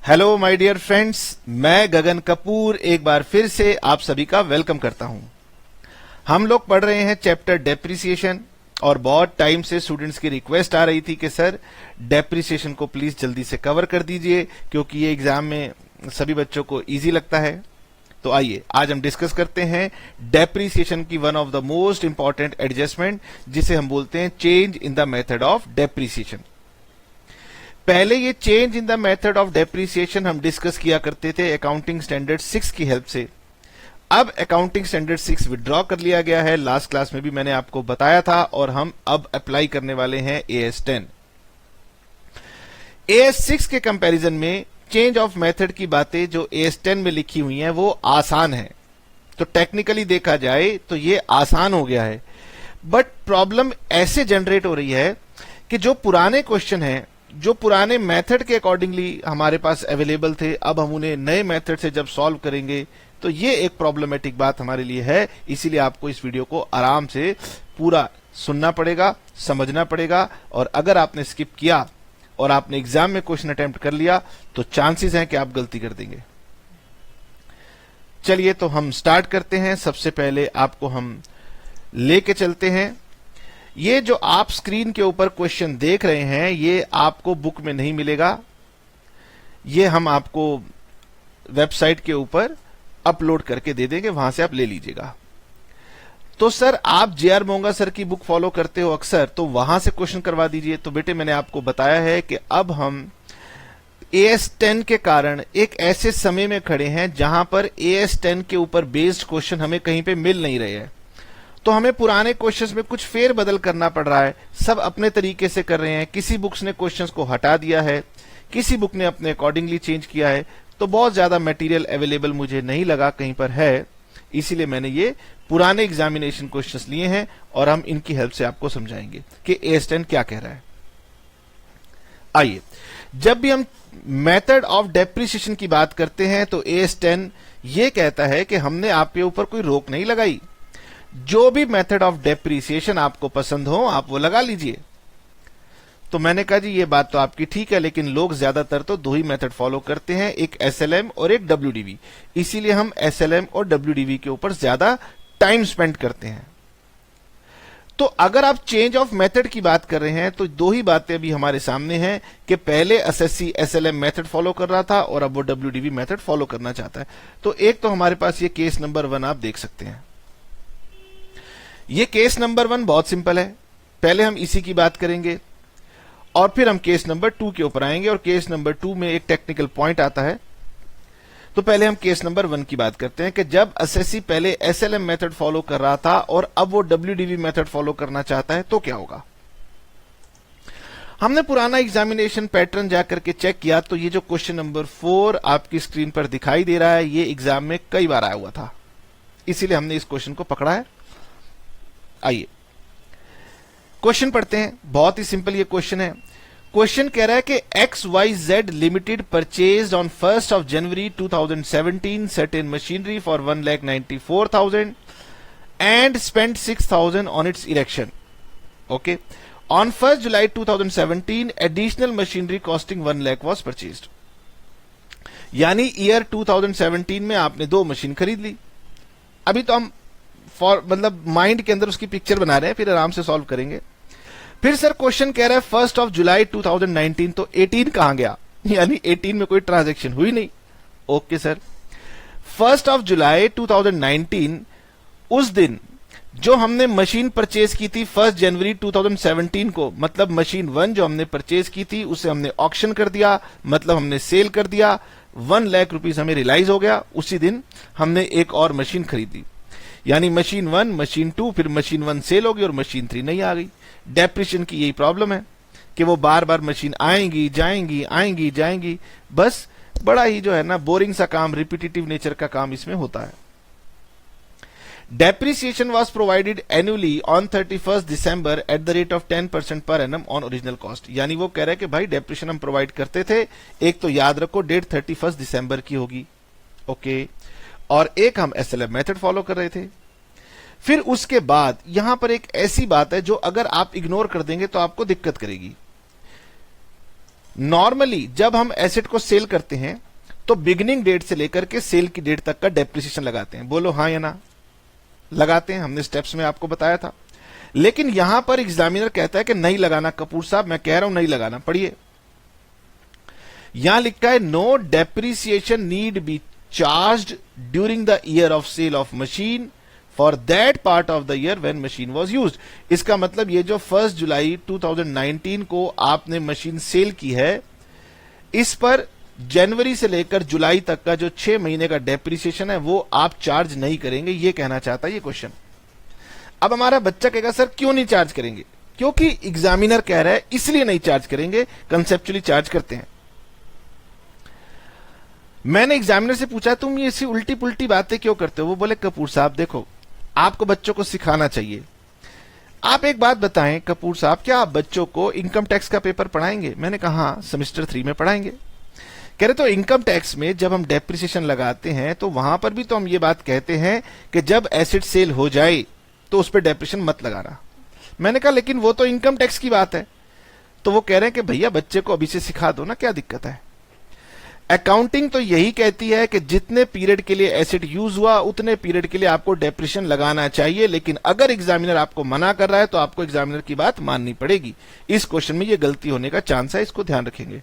Hello my dear friends, मैं गगन कपूर एक बार फिर से आप सभी का वेलकम करता हूं। हम लोग पढ़ रहे हैं चैप्टर डेप्रिसिएशन और बहुत टाइम से स्टूडेंट्स की रिक्वेस्ट आ रही थी कि सर डेप्रिसिएशन को प्लीज जल्दी से कवर कर दीजिए क्योंकि ये एग्जाम में सभी बच्चों को इजी लगता है। तो आइए आज हम डिस्कस करते हैं डेप्रिसिएशन की one of the most important adjustment जिसे हम बोलते हैं change in the method of depreciation. पहले ये change in the method of depreciation हम डिस्कस किया करते थे अकाउंटिंग स्टैंडर्ड 6 की हेल्प से। अब अकाउंटिंग स्टैंडर्ड 6 विड्रॉ कर लिया गया है, लास्ट क्लास में भी मैंने आपको बताया था, और हम अब अप्लाई करने वाले हैं AS10। AS6 के कंपैरिजन में चेंज ऑफ मेथड की बातें जो AS10 में लिखी हुई हैं वो आसान है। तो टेक्निकली देखा जाए तो ये आसान हो गया है, बट प्रॉब्लम ऐसे जनरेट हो रही है कि जो पुराने क्वेश्चन हैं, जो पुराने मेथड के अकॉर्डिंगली हमारे पास अवेलेबल थे, अब हम उन्हें नए मेथड से जब सॉल्व करेंगे तो ये एक प्रॉब्लमेटिक बात हमारे लिए है। इसीलिए आपको इस वीडियो को आराम से पूरा सुनना पड़ेगा, समझना पड़ेगा, और अगर आपने स्किप किया और आपने एग्जाम में क्वेश्चन अटेम्प्ट कर लिया तो चांसेस हैं कि आप गलती कर देंगे। चलिए तो हम स्टार्ट करते हैं। सबसे पहले आपको हम लेके चलते हैं। ये जो आप स्क्रीन के ऊपर क्वेश्चन देख रहे हैं ये आपको बुक में नहीं मिलेगा, ये हम आपको वेबसाइट के ऊपर अपलोड करके दे देंगे, वहां से आप ले लीजिएगा। तो सर आप JR मोंगा सर की बुक फॉलो करते हो अक्सर, तो वहां से क्वेश्चन करवा दीजिए। तो बेटे मैंने आपको बताया है कि अब हम AS10 के कारण एक ऐसे समय में खड़े हैं जहां पर AS10 के ऊपर बेस्ड क्वेश्चन हमें कहीं पे मिल नहीं रहे हैं, तो हमें पुराने क्वेश्चंस में कुछ फेर बदल करना पड़ रहा है। सब अपने तरीके से कर रहे हैं, किसी बुक्स ने क्वेश्चंस को हटा दिया है, किसी बुक ने अपने अकॉर्डिंगली चेंज किया है। तो बहुत ज्यादा मटेरियल अवेलेबल मुझे नहीं लगा कहीं पर है, इसीलिए मैंने ये पुराने एग्जामिनेशन क्वेश्चंस लिए हैं और हम इनकी हेल्प से आपको समझाएंगे कि AS10 क्या कह रहा है। आइए, जब भी हम मेथड ऑफ डेप्रिसिएशन की बात करते हैं तो AS10 ये कहता है कि हमने आपके ऊपर कोई रोक नहीं लगाई, जो भी मेथड ऑफ डेप्रिसिएशन आपको पसंद हो आप वो लगा लीजिए। तो मैंने कहा जी ये बात तो आपकी ठीक है, लेकिन लोग ज्यादातर तो दो ही मेथड फॉलो करते हैं, एक SLM और एक WDV। इसीलिए हम SLM और WDV के ऊपर ज्यादा टाइम स्पेंड करते हैं। तो अगर आप चेंज ऑफ मेथड की बात कर रहे हैं तो दो ही बातें अभी हमारे सामने हैं कि पहले SSC SLM मेथड फॉलो कर रहा था और अब वो WDV मेथड फॉलो करना चाहता है। तो एक तो हमारे पास ये केस नंबर 1 आप देख सकते हैं। ये केस नंबर 1 बहुत सिंपल है, पहले हम इसी की बात करेंगे और फिर हम केस नंबर 2 के ऊपर आएंगे, और केस नंबर 2 में एक टेक्निकल पॉइंट आता है। तो पहले हम केस नंबर 1 की बात करते हैं कि जब SSC पहले SLM मेथड फॉलो कर रहा था और अब वो WDV मेथड फॉलो करना चाहता है तो क्या होगा। हमने पुराना एग्जामिनेशन पैटर्न जाकर के चेक किया तो ये जो क्वेश्चन नंबर 4 आपकी स्क्रीन पर दिखाई दे रहा है ये एग्जाम में कई बार आया हुआ था, इसीलिए हमने इस क्वेश्चन को पकड़ा है। आइए क्वेश्चन पढ़ते हैं, बहुत ही सिंपल ये क्वेश्चन है। क्वेश्चन कह रहा है कि XYZ limited purchased on 1st of January 2017 certain machinery for 1,94,000 and spent 6,000 on its erection. Okay. On 1st July 2017 additional machinery costing 1 lakh was purchased. यानी ईयर 2017 में आपने 2 मशीन खरीद ली। अभी तो हम मतलब माइंड के अंदर उसकी पिक्चर बना रहे हैं, फिर आराम से सॉल्व करेंगे। फिर सर क्वेश्चन कह रहा है 1st of July 2019, तो 18 कहां गया, यानी 18 में कोई ट्रांजैक्शन हुई नहीं। Okay sir, 1st of July 2019 उस दिन जो हमने मशीन परचेज की थी 1st जनवरी 2017 को, मतलब मशीन 1 जो हमने परचेज की थी उसे हमने ऑक्शन कर दिया, मतलब हमने सेल कर दिया, 1 लाख रुपीस हमें रियलाइज हो गया। उसी दिन हमने एक और मशीन खरीदी, यानी मशीन 1, मशीन 2, फिर मशीन 1 सेल होगी और मशीन 3 नहीं आ गई। डेप्रिसिएशन की यही प्रॉब्लम है कि वो बार बार मशीन आएंगी जाएंगी आएंगी जाएंगी, बस बड़ा ही जो है ना बोरिंग सा काम, रिपीटेटिव नेचर का काम इसमें होता है। Depreciation was provided annually on 31st December at the rate of 10% per annum on original cost. यानी वो कह रहा है कि भाई डेप्रिसिएशन हम प्रोवाइड करते थे, एक तो याद रखो डेट 31st December की होगी, ओके, और एक हम SLM मेथड फॉलो कर रहे थे। फिर उसके बाद यहां पर एक ऐसी बात है जो अगर आप इग्नोर कर देंगे तो आपको दिक्कत करेगी। नॉर्मली जब हम एसेट को सेल करते हैं तो बिगिनिंग डेट से लेकर के सेल की डेट तक का डेप्रिसिएशन लगाते हैं। बोलो हाँ या ना? लगाते हैं, हमने स्टेप्स में आपको बताया था। लेकिन यहां पर एग्जामिनर कहता है कि नहीं लगाना कपूर साहब, मैं कह रहा हूं नहीं लगाना। पढ़िए, यहां लिखा है no depreciation need be charged during the year of sale of machine for that part of the year when machine was used. इसका मतलब ये जो 1 जुलाई 2019 को आपने मशीन सेल की है, इस पर जनवरी से लेकर जुलाई तक का जो 6 महीने का डेप्रिसिएशन है वो आप चार्ज नहीं करेंगे, ये कहना चाहता है ये क्वेश्चन। अब हमारा बच्चा कहेगा सर क्यों नहीं चार्ज करेंगे? क्योंकि एग्जामिनर कह रहा है इसलिए नहीं चार्ज करेंगे, कंसेप्चुअली चार्ज करते हैं। मैंने एग्जामिनर से पूछा तुम ये ऐसी उल्टी पुल्टी बातें क्यों करते हो? वो बोले कपूर साहब देखो, आपको बच्चों को सिखाना चाहिए। आप एक बात बताएं कपूर साहब, क्या आप बच्चों को इनकम टैक्स का पेपर पढ़ाएंगे? मैंने कहा हाँ, सेमेस्टर 3 में पढ़ाएंगे। कह रहे तो इनकम टैक्स में जब हम डेप्रिसिएशन लगाते हैं तो वहां पर भी तो हम ये बात कहते हैं कि जब एसेट सेल हो जाए तो उस पर डेप्रिसिएशन मत लगाना। मैंने कहा लेकिन वो तो इनकम टैक्स की बात है। तो वो कह रहे हैं कि भैया बच्चे को अभी से सिखा दो ना, क्या दिक्कत है? अकाउंटिंग तो यही कहती है कि जितने पीरियड के लिए एसेट यूज हुआ उतने पीरियड के लिए आपको डेप्रिसिएशन लगाना चाहिए। लेकिन अगर एग्जामिनर आपको मना कर रहा है तो आपको एग्जामिनर की बात माननी पड़ेगी। इस क्वेश्चन में ये गलती होने का चांस है, इसको ध्यान रखेंगे।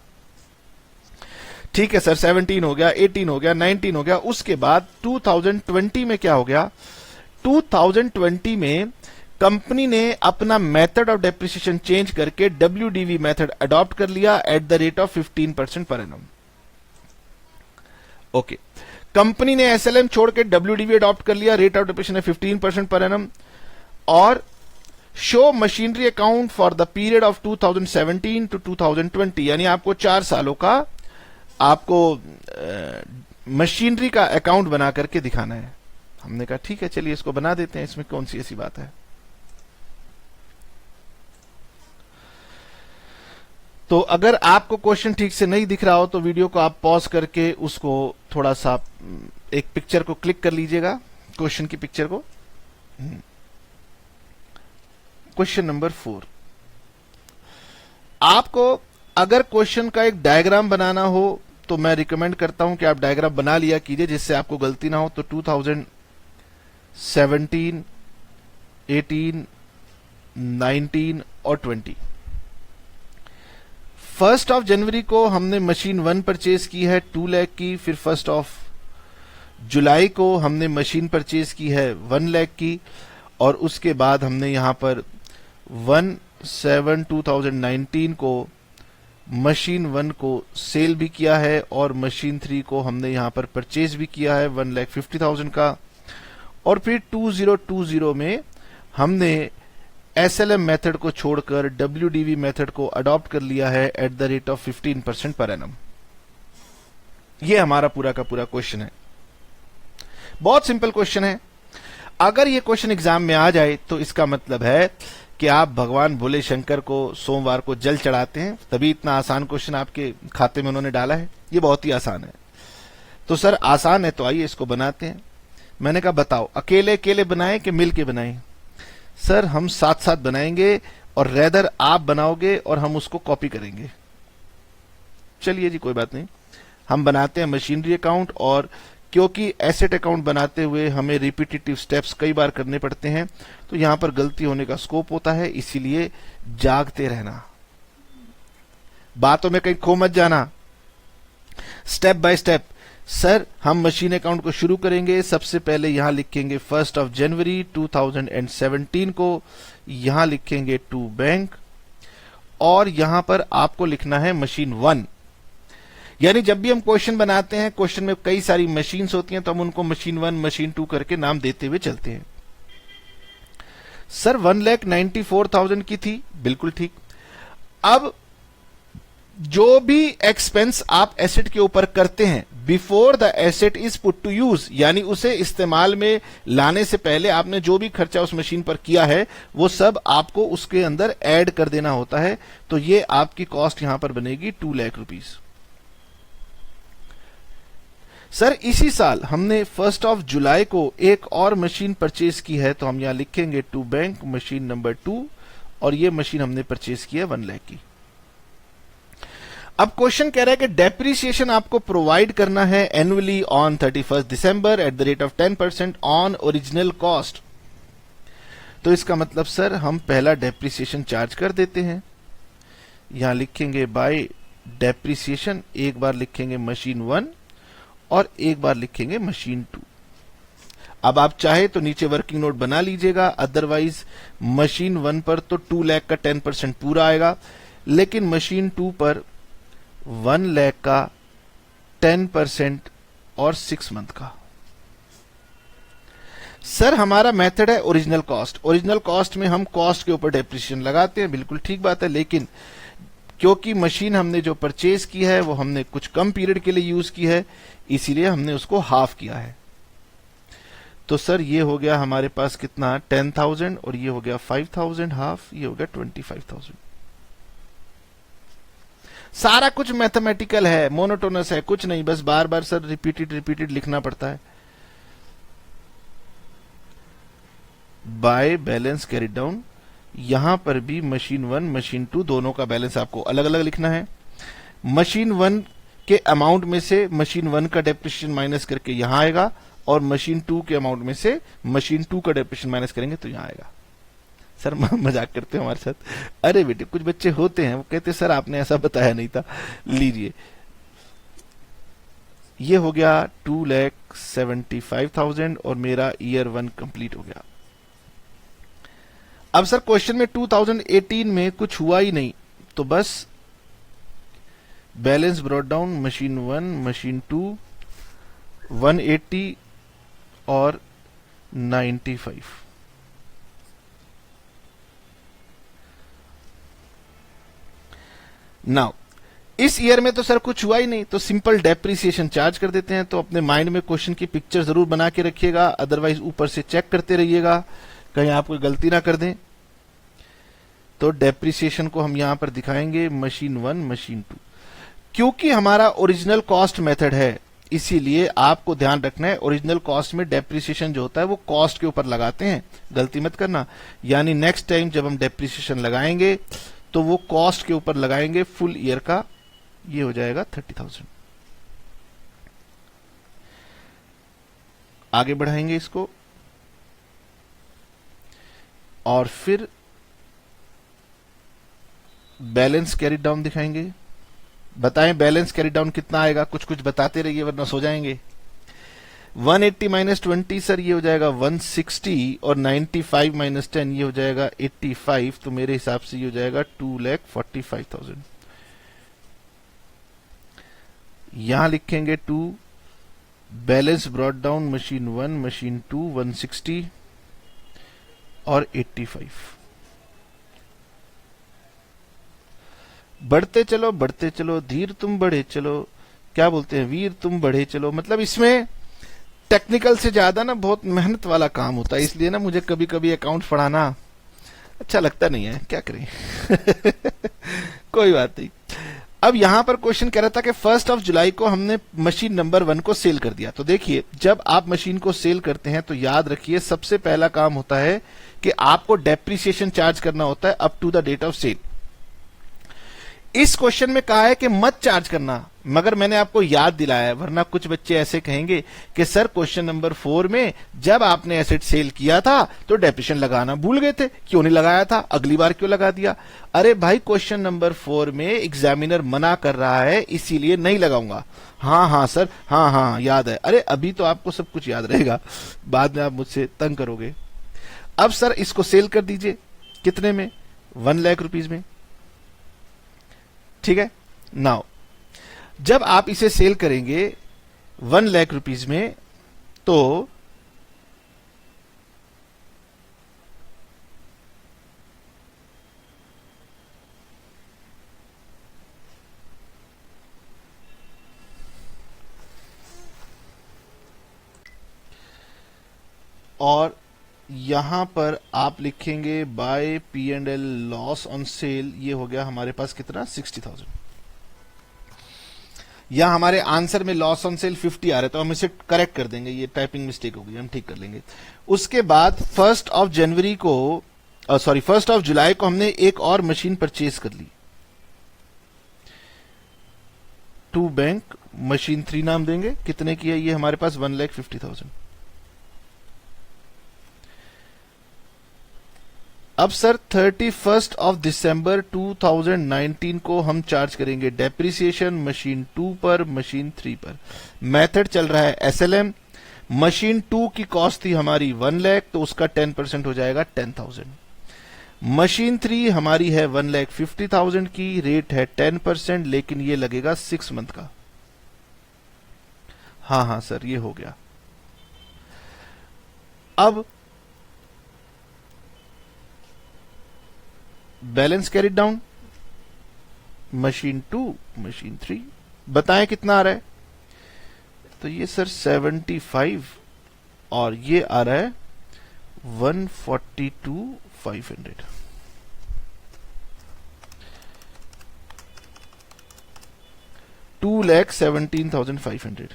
ठीक है सर, 17 हो गया, 18 हो गया, 19 हो गया। उसके बाद 2020 में क्या हो गया? 2020 में कंपनी ने अपना मेथड ऑफ डेप्रिसिएशन चेंज करके WDV मेथड अडॉप्ट कर लिया at the rate of 15% per annum. Okay, company ने SLM छोड़ के WDV अडॉप्ट कर लिया, रेट ऑफ डेप्रिसिएशन है 15% पर एनम। और show machinery account for the period of 2017 to 2020, यानी आपको 4 सालों का आपको मशीनरी का अकाउंट बना करके दिखाना है। हमने कहा ठीक है चलिए इसको बना देते हैं, इसमें कौन सी ऐसी बात है। तो अगर आपको क्वेश्चन ठीक से नहीं दिख रहा हो तो वीडियो को आप पॉज करके उसको थोड़ा सा एक पिक्चर को क्लिक कर लीजिएगा, क्वेश्चन की पिक्चर को। क्वेश्चन नंबर 4, आपको अगर क्वेश्चन का एक डायग्राम बनाना हो तो मैं रिकमेंड करता हूं कि आप डायग्राम बना लिया कीजिए जिससे आपको गलती ना हो। तो 2017, 18, 19 और 20, 1 जनवरी को हमने मशीन 1 परचेज की है 2 लाख की। फिर 1 जुलाई को हमने मशीन परचेज की है 1 लाख की। और उसके बाद हमने यहां पर 1/7/2019 को मशीन 1 को सेल भी किया है और मशीन 3 को हमने यहां पर परचेज भी किया है 1,50,000 का। और फिर 2020 में हमने SLM मेथड को छोड़कर WDV मेथड को अडॉप्ट कर लिया है at the rate of 15% per annum. ये हमारा पूरा का पूरा क्वेश्चन है, बहुत सिंपल क्वेश्चन है। अगर ये क्वेश्चन एग्जाम में आ जाए तो इसका मतलब है कि आप भगवान भोले शंकर को सोमवार को जल चढ़ाते हैं, तभी इतना आसान क्वेश्चन आपके खाते में उन्होंने डाला है। ये बहुत ही आसान है। तो सर आसान है तो आइए इसको बनाते हैं। मैंने कहा बताओ अकेले अकेले बनाएं कि मिल के बनाएं? सर हम साथ साथ बनाएंगे और रेदर आप बनाओगे और हम उसको कॉपी करेंगे। चलिए जी कोई बात नहीं, हम बनाते हैं मशीनरी अकाउंट। और क्योंकि एसेट अकाउंट बनाते हुए हमें रिपीटेटिव स्टेप्स कई बार करने पड़ते हैं तो यहां पर गलती होने का स्कोप होता है, इसीलिए जागते रहना, बातों में कहीं खो मत जाना, स्टेप बाय स्टेप। सर हम मशीन अकाउंट को शुरू करेंगे। सबसे पहले यहां लिखेंगे 1 जनवरी 2017 को, यहां लिखेंगे टू बैंक और यहां पर आपको लिखना है मशीन 1। यानी जब भी हम क्वेश्चन बनाते हैं, क्वेश्चन में कई सारी मशीन्स होती हैं तो हम उनको मशीन 1 मशीन 2 करके नाम देते हुए चलते हैं। सर 1,94,000 की थी, बिल्कुल ठीक। अब जो भी एक्सपेंस आप एसेट के ऊपर करते हैं before the asset is put to use, यानी उसे इस्तेमाल में लाने से पहले आपने जो भी खर्चा उस मशीन पर किया है वो सब आपको उसके अंदर ऐड कर देना होता है। तो ये आपकी कॉस्ट यहां पर बनेगी 2 लाख रुपीस। सर इसी साल हमने 1 जुलाई को एक और मशीन परचेज की है तो हम यहां लिखेंगे टू बैंक मशीन नंबर 2 और ये मशीन हमने परचेज की है 1 लाख की। अब क्वेश्चन कह रहा है कि डेप्रिसिएशन आपको प्रोवाइड करना है annually on 31 December at the rate of 10% on original cost. तो इसका मतलब सर हम पहला डेप्रिसिएशन चार्ज कर देते हैं, यहां लिखेंगे बाय डेप्रिसिएशन, एक बार लिखेंगे मशीन 1 और एक बार लिखेंगे मशीन 2। अब आप चाहे तो नीचे वर्किंग नोट बना लीजिएगा, अदरवाइज मशीन 1 पर तो 2 लाख का 10% पूरा आएगा, लेकिन मशीन 2 पर 1 लाख का 10% और 6 मंथ का। सर हमारा मेथड है ओरिजिनल कॉस्ट। ओरिजिनल कॉस्ट में हम कॉस्ट के ऊपर डेप्रिसिएशन लगाते हैं, बिल्कुल ठीक बात है, लेकिन क्योंकि मशीन हमने जो परचेज की है वो हमने कुछ कम पीरियड के लिए यूज की है, इसीलिए हमने उसको हाफ किया है। तो सर ये हो गया हमारे पास कितना 10,000 और ये हो गया 5,000 हाफ, ये हो गया 25,000। सारा कुछ मैथमेटिकल है, मोनोटोनस है, कुछ नहीं, बस बार बार सर रिपीटेड लिखना पड़ता है। बाय बैलेंस कैरी डाउन, यहां पर भी मशीन 1 मशीन 2 दोनों का बैलेंस आपको अलग अलग लिखना है। मशीन 1 के अमाउंट में से मशीन 1 का डेप्रिसिएशन माइनस करके यहां आएगा, और मशीन 2 के अमाउंट में से मशीन 2 का डेप्रिसिएशन माइनस करेंगे तो यहां आएगा। सर मजाक करते हैं हमारे साथ। अरे बेटे कुछ बच्चे होते हैं वो कहते सर आपने ऐसा बताया नहीं था। लीजिए ये हो गया 2,75,000 और मेरा ईयर 1 कंप्लीट हो गया। अब सर क्वेश्चन में 2018 में कुछ हुआ ही नहीं, तो बस balance brought down machine 1 machine 2 180 और 95। नाउ इस ईयर में तो सर कुछ हुआ ही नहीं, तो सिंपल डेप्रिसिएशन चार्ज कर देते हैं। तो अपने माइंड में क्वेश्चन की पिक्चर जरूर बना के रखिएगा, अदरवाइज ऊपर से चेक करते रहिएगा कहीं आप कोई गलती ना कर दें। तो डेप्रिसिएशन को हम यहां पर दिखाएंगे मशीन 1 मशीन 2। क्योंकि हमारा ओरिजिनल कॉस्ट मेथड है, इसीलिए आपको ध्यान रखना है ओरिजिनल कॉस्ट में डेप्रिसिएशन जो होता है वो कॉस्ट के ऊपर लगाते हैं, गलती मत करना। यानी नेक्स्ट टाइम जब हम डेप्रिसिएशन लगाएंगे तो वो कॉस्ट के ऊपर लगाएंगे फुल ईयर का, ये हो जाएगा 30,000। आगे बढ़ाएंगे इसको और फिर बैलेंस कैरी डाउन दिखाएंगे। बताएं बैलेंस कैरी डाउन कितना आएगा, कुछ कुछ बताते रहिए वरना सो जाएंगे। 180 माइनस 20 सर ये हो जाएगा 160 और 95 माइनस 10 ये हो जाएगा 85। तो मेरे हिसाब से ये हो जाएगा 2,45,000। यहां लिखेंगे 2 balance brought down machine 1 machine 2 160 और 85। बढ़ते चलो धीर तुम बढ़े चलो, क्या बोलते हैं वीर तुम बढ़े चलो। मतलब इसमें टेक्निकल से ज्यादा ना बहुत मेहनत वाला काम होता है, इसलिए ना मुझे कभी कभी अकाउंट पढ़ाना अच्छा लगता नहीं है, क्या करें कोई बात नहीं। अब यहां पर क्वेश्चन कह रहा था कि 1 जुलाई को हमने मशीन नंबर 1 को सेल कर दिया। तो देखिए जब आप मशीन को सेल करते हैं तो याद रखिए सबसे पहला काम होता है कि आपको डेप्रिसिएशन चार्ज करना होता है up to the date of sale. इस क्वेश्चन में कहा है कि मत चार्ज करना, मगर मैंने आपको याद दिलाया है, वरना कुछ बच्चे ऐसे कहेंगे कि सर क्वेश्चन नंबर 4 में जब आपने एसेट सेल किया था तो डेप्रिसिएशन लगाना भूल गए थे, क्यों नहीं लगाया था, अगली बार क्यों लगा दिया। अरे भाई क्वेश्चन नंबर 4 में एग्जामिनर मना कर रहा है इसीलिए नहीं लगाऊंगा। हाँ सर हाँ याद है। अरे अभी तो आपको सब कुछ याद रहेगा, बाद में आप मुझसे तंग करोगे। अब सर इसको सेल कर दीजिए, कितने में, 1 लाख रुपीज में, ठीक है। नाउ जब आप इसे सेल करेंगे 1 लाख रुपीज में तो और यहां पर आप लिखेंगे bye P&L loss on sale, ये हो गया हमारे पास कितना 60,000। या हमारे आंसर में लॉस ऑन सेल 50 आ रहा है तो हम इसे करेक्ट कर देंगे, ये टाइपिंग मिस्टेक होगी, हम ठीक कर लेंगे। उसके बाद 1 जुलाई को हमने एक और मशीन परचेज कर ली। टू बैंक, मशीन 3 नाम देंगे। कितने की है ये हमारे पास? 1,50,000। अब सर 31 ऑफ दिसंबर 2019 को हम चार्ज करेंगे डेप्रिसिएशन मशीन 2 पर, मशीन 3 पर। मेथड चल रहा है SLM। मशीन 2 की कॉस्ट थी हमारी 1 लाख, तो उसका 10% हो जाएगा 10,000। मशीन 3 हमारी है 1,50,000 की, रेट है 10%, लेकिन ये लगेगा 6 मंथ का। हाँ सर, ये हो गया। अब balance carried down, machine 2, machine 3, बताएं कितना आ रहा है? तो ये सर 75 और ये आ रहा है 142,500। $2,17,500।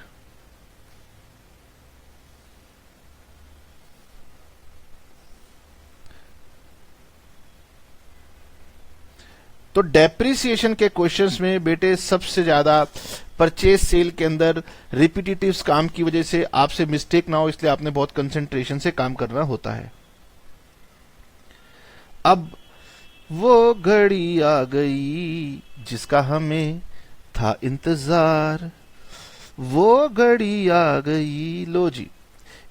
तो डेप्रिसिएशन के क्वेश्चंस में बेटे सबसे ज्यादा परचेज सेल के अंदर रिपीटेटिव्स काम की वजह से आपसे मिस्टेक ना हो, इसलिए आपने बहुत कंसंट्रेशन से काम करना होता है। अब वो घड़ी आ गई जिसका हमें था इंतजार, वो घड़ी आ गई। लो जी,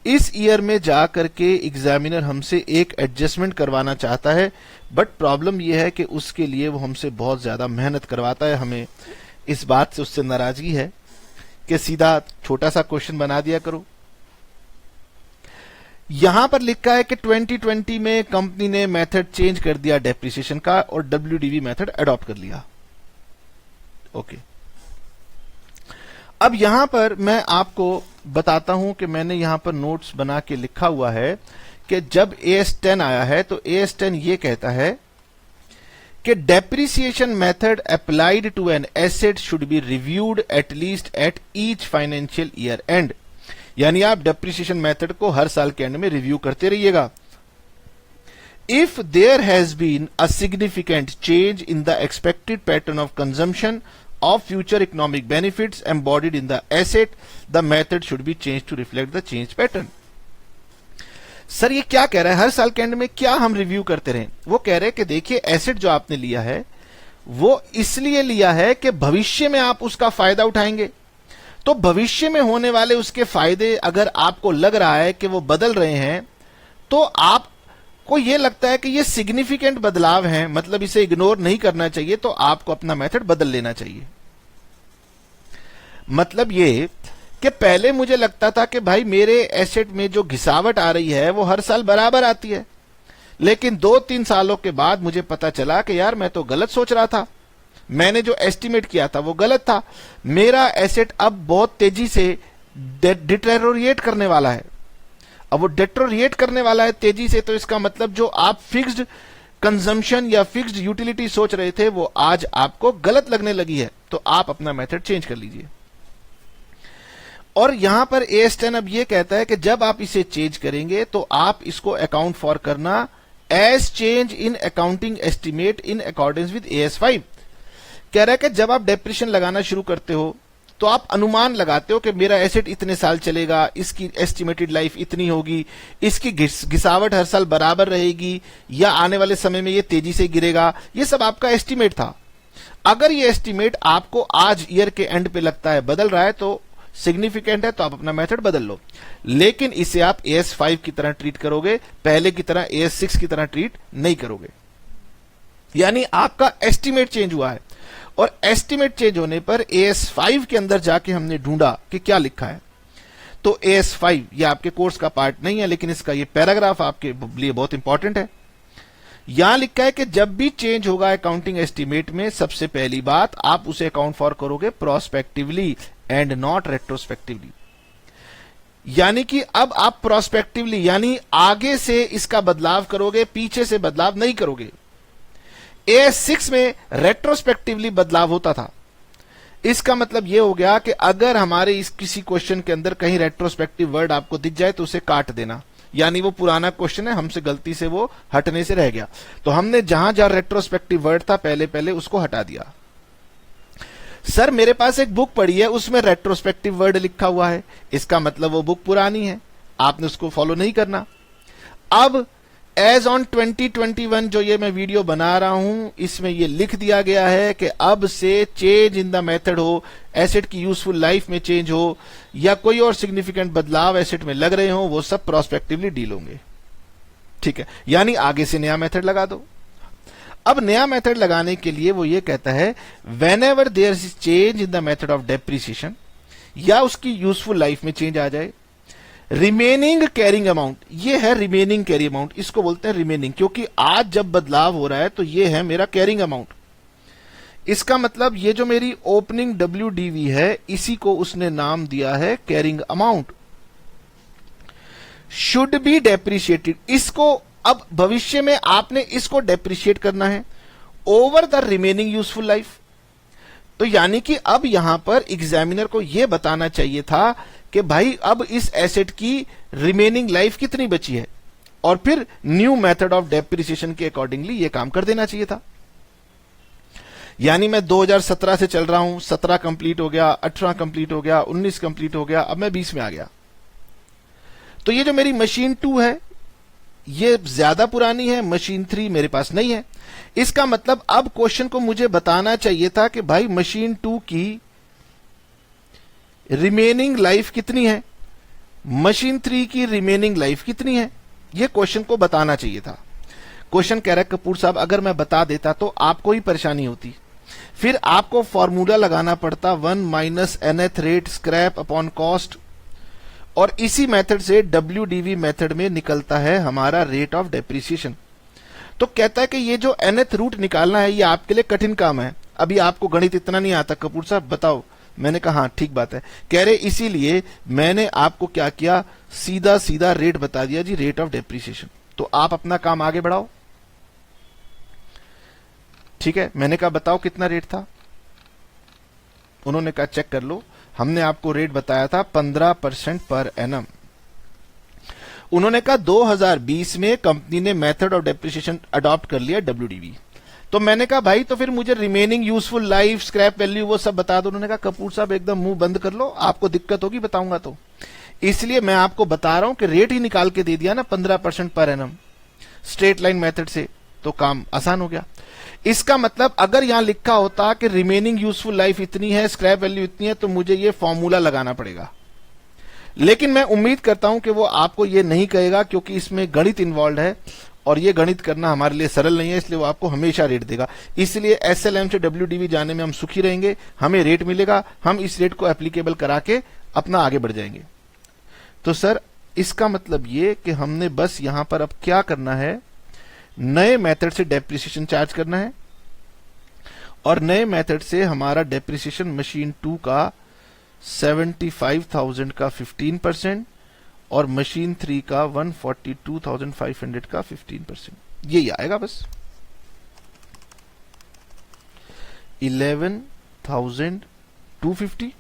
इस ईयर में जा करके एग्जामिनर हमसे एक एडजस्टमेंट करवाना चाहता है, बट प्रॉब्लम यह है कि उसके लिए वो हमसे बहुत ज्यादा मेहनत करवाता है। हमें इस बात से उससे नाराजगी है कि सीधा छोटा सा क्वेश्चन बना दिया करो। यहां पर लिखा है कि 2020 में कंपनी ने मेथड चेंज कर दिया डेप्रिसिएशन का और WDV मेथड अडॉप्ट कर लिया। ओके, अब यहां पर मैं आपको बताता हूं कि मैंने यहां पर नोट्स बना के लिखा हुआ है कि जब AS10 आया है तो AS10 ये कहता है कि depreciation method applied to an asset should be reviewed at least at each financial year end, यानी आप डेप्रिसिएशन मेथड को हर साल के एंड में रिव्यू करते रहिएगा। If there has been a significant change in the expected pattern of consumption of future economic benefits embodied in the asset, the method should be changed to reflect the change pattern। Sir ये क्या कह रहा है? हर साल के and में क्या हम रिव्यू करते रहें? वो कह रहे हैं कि देखिए, एसेट जो आपने लिया है वो इसलिए लिया है कि भविष्य में आप उसका फायदा उठाएंगे। तो भविष्य में होने वाले उसके फायदे अगर आपको लग रहा है कि वो बदल रहे हैं, तो आपको ये लगता है कि ये सिग्निफिकेंट बदलाव हैं, मतलब इसे इग्नोर नहीं करना चाहिए, तो आपको अपना मेथड बदल लेना चाहिए। मतलब ये कि पहले मुझे लगता था कि भाई मेरे एसेट में जो घिसावट आ रही है वो हर साल बराबर आती है, लेकिन 2-3 सालों के बाद मुझे पता चला कि यार मैं तो गलत सोच रहा था, मैंने जो एस्टिमेट किया था वो गलत था। मेरा एसेट अब बहुत तेजी से डिटेरोरिएट करने वाला है। अब वो डिटेरोरिएट करने वाला है तेजी से, तो इसका मतलब जो आप फिक्स्ड कंजम्पशन या फिक्स्ड यूटिलिटी सोच रहे थे वो आज आपको गलत लगने लगी है, तो आप अपना मेथड चेंज कर लीजिए। और यहां पर AS10 अब ये कहता है कि जब आप इसे चेंज करेंगे तो आप इसको अकाउंट फॉर करना as change in accounting estimate in accordance with AS5। कह रहा है कि जब आप डेप्रिसिएशन लगाना शुरू करते हो तो आप अनुमान लगाते हो कि मेरा एसेट इतने साल चलेगा, इसकी एस्टिमेटेड लाइफ इतनी होगी, इसकी घिसावट हर साल बराबर रहेगी या आने वाले समय में ये तेजी से गिरेगा। ये सब आपका एस्टिमेट था। अगर ये एस्टिमेट आपको आज ईयर के एंड पे लगता है बदल रहा है तो सिग्निफिकेंट है, तो आप अपना मेथड बदल लो, लेकिन इसे आप AS5 की तरह ट्रीट करोगे, पहले की तरह AS6 की तरह ट्रीट नहीं करोगे। यानी आपका एस्टिमेट चेंज हुआ है, और एस्टिमेट चेंज होने पर AS5 के अंदर जाके हमने ढूंढा कि क्या लिखा है। तो AS5 ये आपके कोर्स का पार्ट नहीं है, लेकिन इसका ये पैराग्राफ आपके लिए बहुत इंपॉर्टेंट है। यहां लिखा है कि जब भी चेंज होगा अकाउंटिंग एस्टिमेट में, सबसे पहली बात आप उसे अकाउंट फॉर करोगे प्रोस्पेक्टिवली एंड नॉट रेट्रोस्पेक्टिवली। यानी कि अब आप प्रोस्पेक्टिवली यानी आगे से इसका बदलाव करोगे, पीछे से बदलाव नहीं करोगे। AS6 में रेट्रोस्पेक्टिवली बदलाव होता था। इसका मतलब यह हो गया कि अगर हमारे इस किसी क्वेश्चन के अंदर कहीं रेट्रोस्पेक्टिव वर्ड आपको दिख जाए तो उसे काट देना, यानी वो पुराना क्वेश्चन है, हमसे गलती से वो हटने से रह गया, तो हमने जहां जहां रेट्रोस्पेक्टिव वर्ड था पहले पहले उसको हटा दिया। सर मेरे पास एक बुक पड़ी है, उसमें रेट्रोस्पेक्टिव वर्ड लिखा हुआ है, इसका मतलब वो बुक पुरानी है, आपने उसको फॉलो नहीं करना। अब एज ऑन 2021 जो ये मैं वीडियो बना रहा हूं, इसमें ये लिख दिया गया है कि अब से चेंज इन द मेथड हो, एसेट की यूजफुल लाइफ में चेंज हो या कोई और सिग्निफिकेंट बदलाव एसेट में लग रहे हो, वो सब प्रोस्पेक्टिवली डील होंगे। ठीक है, यानी आगे से नया मेथड लगा दो। अब नया मेथड लगाने के लिए वो ये कहता है whenever there is change in the method of depreciation या उसकी यूजफुल लाइफ में चेंज आ जाए, रिमेनिंग कैरिंग अमाउंट, ये है रिमेनिंग कैरी अमाउंट, इसको बोलते हैं रिमेनिंग, क्योंकि आज जब बदलाव हो रहा है तो ये है मेरा कैरिंग अमाउंट। इसका मतलब ये जो मेरी ओपनिंग WDV है, इसी को उसने नाम दिया है carrying amount, should be depreciated. इसको अब भविष्य में आपने इसको डेप्रिशिएट करना है over the remaining useful life. तो यानी कि अब यहां पर एग्जामिनर को यह बताना चाहिए था कि भाई अब इस एसेट की रिमेनिंग लाइफ कितनी बची है, और फिर न्यू मेथड ऑफ डेप्रिसिएशन के अकॉर्डिंगली यह काम कर देना चाहिए था। यानी मैं 2017 से चल रहा हूं, 17 कंप्लीट हो गया, 18 कंप्लीट हो गया, 19 कंप्लीट हो गया, अब मैं 20 में आ गया। तो ये जो मेरी मशीन 2 है ये ज्यादा पुरानी है, मशीन 3 मेरे पास नहीं है। इसका मतलब अब क्वेश्चन को मुझे बताना चाहिए था कि भाई मशीन 2 की रिमेनिंग लाइफ कितनी है, मशीन 3 की रिमेनिंग लाइफ कितनी है, यह क्वेश्चन को बताना चाहिए था। क्वेश्चन कह रहा है कपूर साहब अगर मैं बता देता तो आपको ही परेशानी होती, फिर आपको फॉर्मूला लगाना पड़ता 1 minus nth rate scrap upon cost, और इसी मेथड से WDV मेथड में निकलता है हमारा रेट ऑफ डेप्रिसिएशन। तो कहता है कि ये जो nth रूट निकालना है ये आपके लिए कठिन काम है, अभी आपको गणित इतना नहीं आता कपूर साहब बताओ। मैंने कहा हाँ ठीक बात है। कह रहे इसीलिए मैंने आपको क्या किया, सीधा सीधा रेट बता दिया जी, रेट ऑफ डेप्रिसिएशन। तो आप अपना काम आगे बढ़ाओ। ठीक है, मैंने कहा बताओ कितना रेट था, उन्होंने कहा चेक कर लो, हमने आपको रेट बताया था 15% पर एनम। उन्होंने कहा 2020 में कंपनी ने मेथड ऑफ डेप्रिसिएशन अडॉप्ट कर लिया WDV। तो मैंने कहा भाई तो फिर मुझे remaining useful life, scrap value वो सब बता दो। उन्होंने कहा कपूर साहब एकदम मुंह बंद कर लो, आपको दिक्कत होगी बताऊंगा तो, इसलिए मैं आपको बता रहा हूं कि रेट ही निकाल के दे दिया ना 15% per annum straight line method से, तो काम आसान हो गया। इसका मतलब अगर यहां लिखा होता कि रिमेनिंग यूजफुल लाइफ इतनी है, स्क्रैप वैल्यू इतनी है, तो मुझे ये फॉर्मूला लगाना पड़ेगा। लेकिन मैं उम्मीद करता हूं कि वो आपको ये नहीं कहेगा, क्योंकि इसमें गणित इन्वॉल्व है और ये गणित करना हमारे लिए सरल नहीं है, इसलिए वो आपको हमेशा रेट देगा। इसलिए SLM से WDV जाने में हम सुखी रहेंगे, हमें रेट मिलेगा, हम इस रेट को एप्लीकेबल करा के अपना आगे बढ़ जाएंगे। तो सर इसका मतलब ये कि हमने बस यहां पर अब क्या करना है, नए मेथड से डेप्रिसिएशन चार्ज करना है, और नए मेथड से हमारा डेप्रिसिएशन मशीन 2 का 75,000 का 15% और मशीन 3 का 142,500 का 15%, यही आएगा बस। 11,250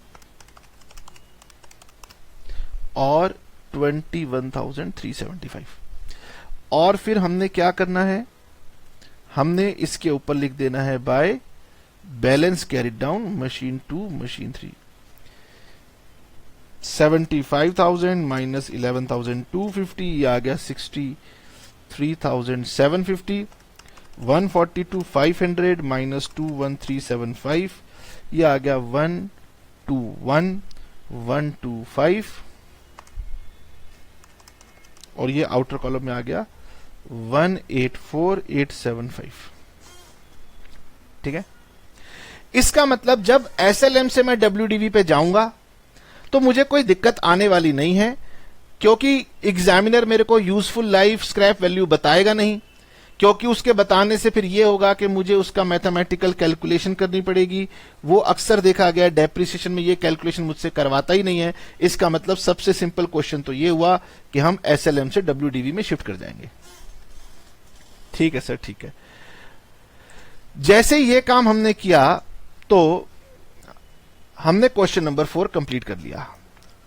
और 21,375। और फिर हमने क्या करना है, हमने इसके ऊपर लिख देना है by balance carried down machine 2 machine 3। 75,000 minus 11,250 ये आ गया 63,750। 142,500 माइनस 21,375 ये आ गया 121,125, और ये आउटर कॉलम में आ गया 184,875। ठीक है, इसका मतलब जब SLM से मैं WDV पे जाऊंगा तो मुझे कोई दिक्कत आने वाली नहीं है, क्योंकि एग्जामिनर मेरे को यूजफुल लाइफ, स्क्रैप वैल्यू बताएगा नहीं, क्योंकि उसके बताने से फिर ये होगा कि मुझे उसका मैथमेटिकल कैलकुलेशन करनी पड़ेगी। वो अक्सर देखा गया डेप्रिसिएशन में ये कैलकुलेशन मुझसे करवाता ही नहीं है। इसका मतलब सबसे सिंपल क्वेश्चन तो ये हुआ कि हम SLM से WDV में शिफ्ट कर जाएंगे। ठीक है सर, ठीक है। जैसे ये काम हमने किया तो हमने क्वेश्चन नंबर 4 कंप्लीट कर लिया।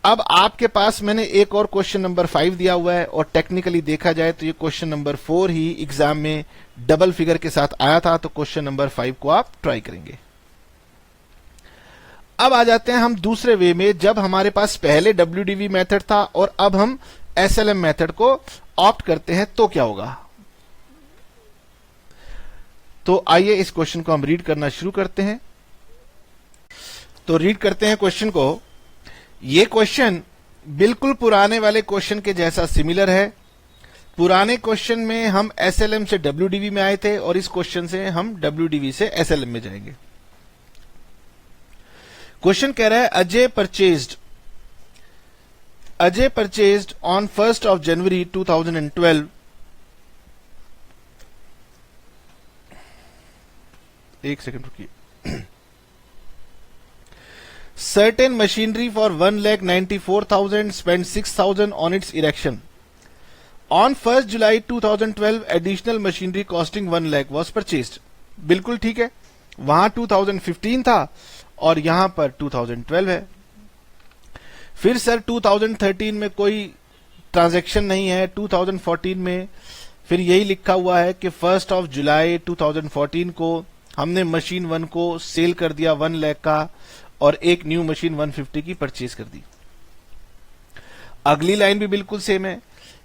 अब आपके पास मैंने एक और क्वेश्चन नंबर 5 दिया हुआ है, और टेक्निकली देखा जाए तो ये क्वेश्चन नंबर 4 ही एग्जाम में डबल फिगर के साथ आया था, तो क्वेश्चन नंबर 5 को आप ट्राई करेंगे। अब आ जाते हैं हम दूसरे वे में, जब हमारे पास पहले WDV मेथड था और अब हम SLM मेथड को ऑप्ट करते हैं तो क्या होगा। तो आइए इस क्वेश्चन को हम रीड करना शुरू करते हैं। तो रीड करते हैं क्वेश्चन को। ये क्वेश्चन बिल्कुल पुराने वाले क्वेश्चन के जैसा सिमिलर है। पुराने क्वेश्चन में हम SLM से WDV में आए थे और इस क्वेश्चन से हम WDV से SLM में जाएंगे। क्वेश्चन कह रहा है Ajay purchased on 1st of January 2012 एक सेकंड रुकिए। certain machinery for 1,94,000, spent 6,000 on its erection. On 1st July 2012 additional machinery costing 1 lakh was purchased. बिल्कुल ठीक है, वहां 2015 था और यहां पर 2012 है। फिर सर 2013 में कोई ट्रांजैक्शन नहीं है, 2014 में फिर यही लिखा हुआ है कि 1st of July 2014 को हमने मशीन 1 को सेल कर दिया 1 लाख का और एक न्यू मशीन 150 की परचेज कर दी। अगली लाइन भी बिल्कुल सेम है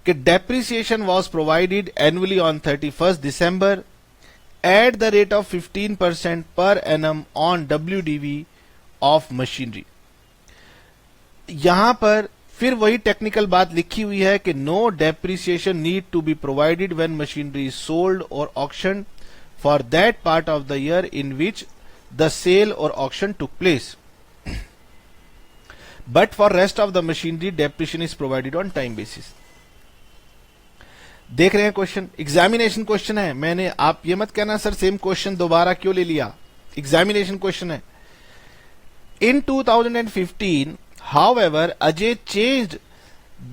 कि depreciation was provided annually on 31st December at the rate of 15% per annum on WDV of machinery. यहां पर फिर वही टेक्निकल बात लिखी हुई है कि no depreciation need to be provided when machinery sold और auction for that part of the year in which the sale और auction took place, but for rest of the machinery depreciation is provided on time basis. देख रहे हैं question, examination question है। मैंने, आप ये मत कहना सर सेम क्वेश्चन दोबारा क्यों ले लिया, एग्जामिनेशन क्वेश्चन है। इन 2015 however Ajay changed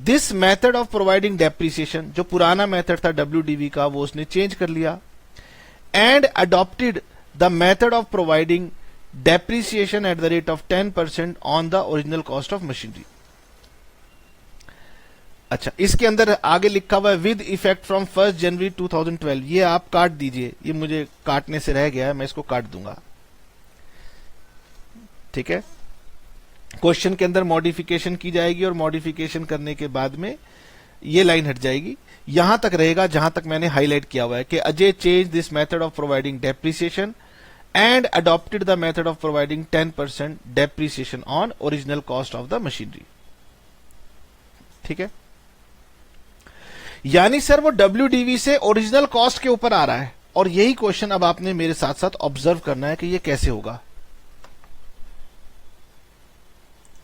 this method of providing depreciation, जो पुराना मेथड था WDV का वो उसने चेंज कर लिया, and adopted the method of providing depreciation at the rate of 10% on the original cost of machinery. अच्छा, इसके अंदर आगे लिखा हुआ है with effect from 1st January 2012। ये आप काट दीजिए, ये मुझे काटने से रह गया है, मैं इसको काट दूंगा। ठीक है, क्वेश्चन के अंदर मॉडिफिकेशन की जाएगी और मॉडिफिकेशन करने के बाद में ये लाइन हट जाएगी, यहां तक रहेगा जहां तक मैंने हाईलाइट किया हुआ है कि Ajay change this method of providing depreciation and adopted the method of providing 10% depreciation on original cost of the machinery. ठीक है, यानी सर वो WDV से ओरिजिनल कॉस्ट के ऊपर आ रहा है और यही क्वेश्चन अब आपने मेरे साथ साथ ऑब्जर्व करना है कि ये कैसे होगा।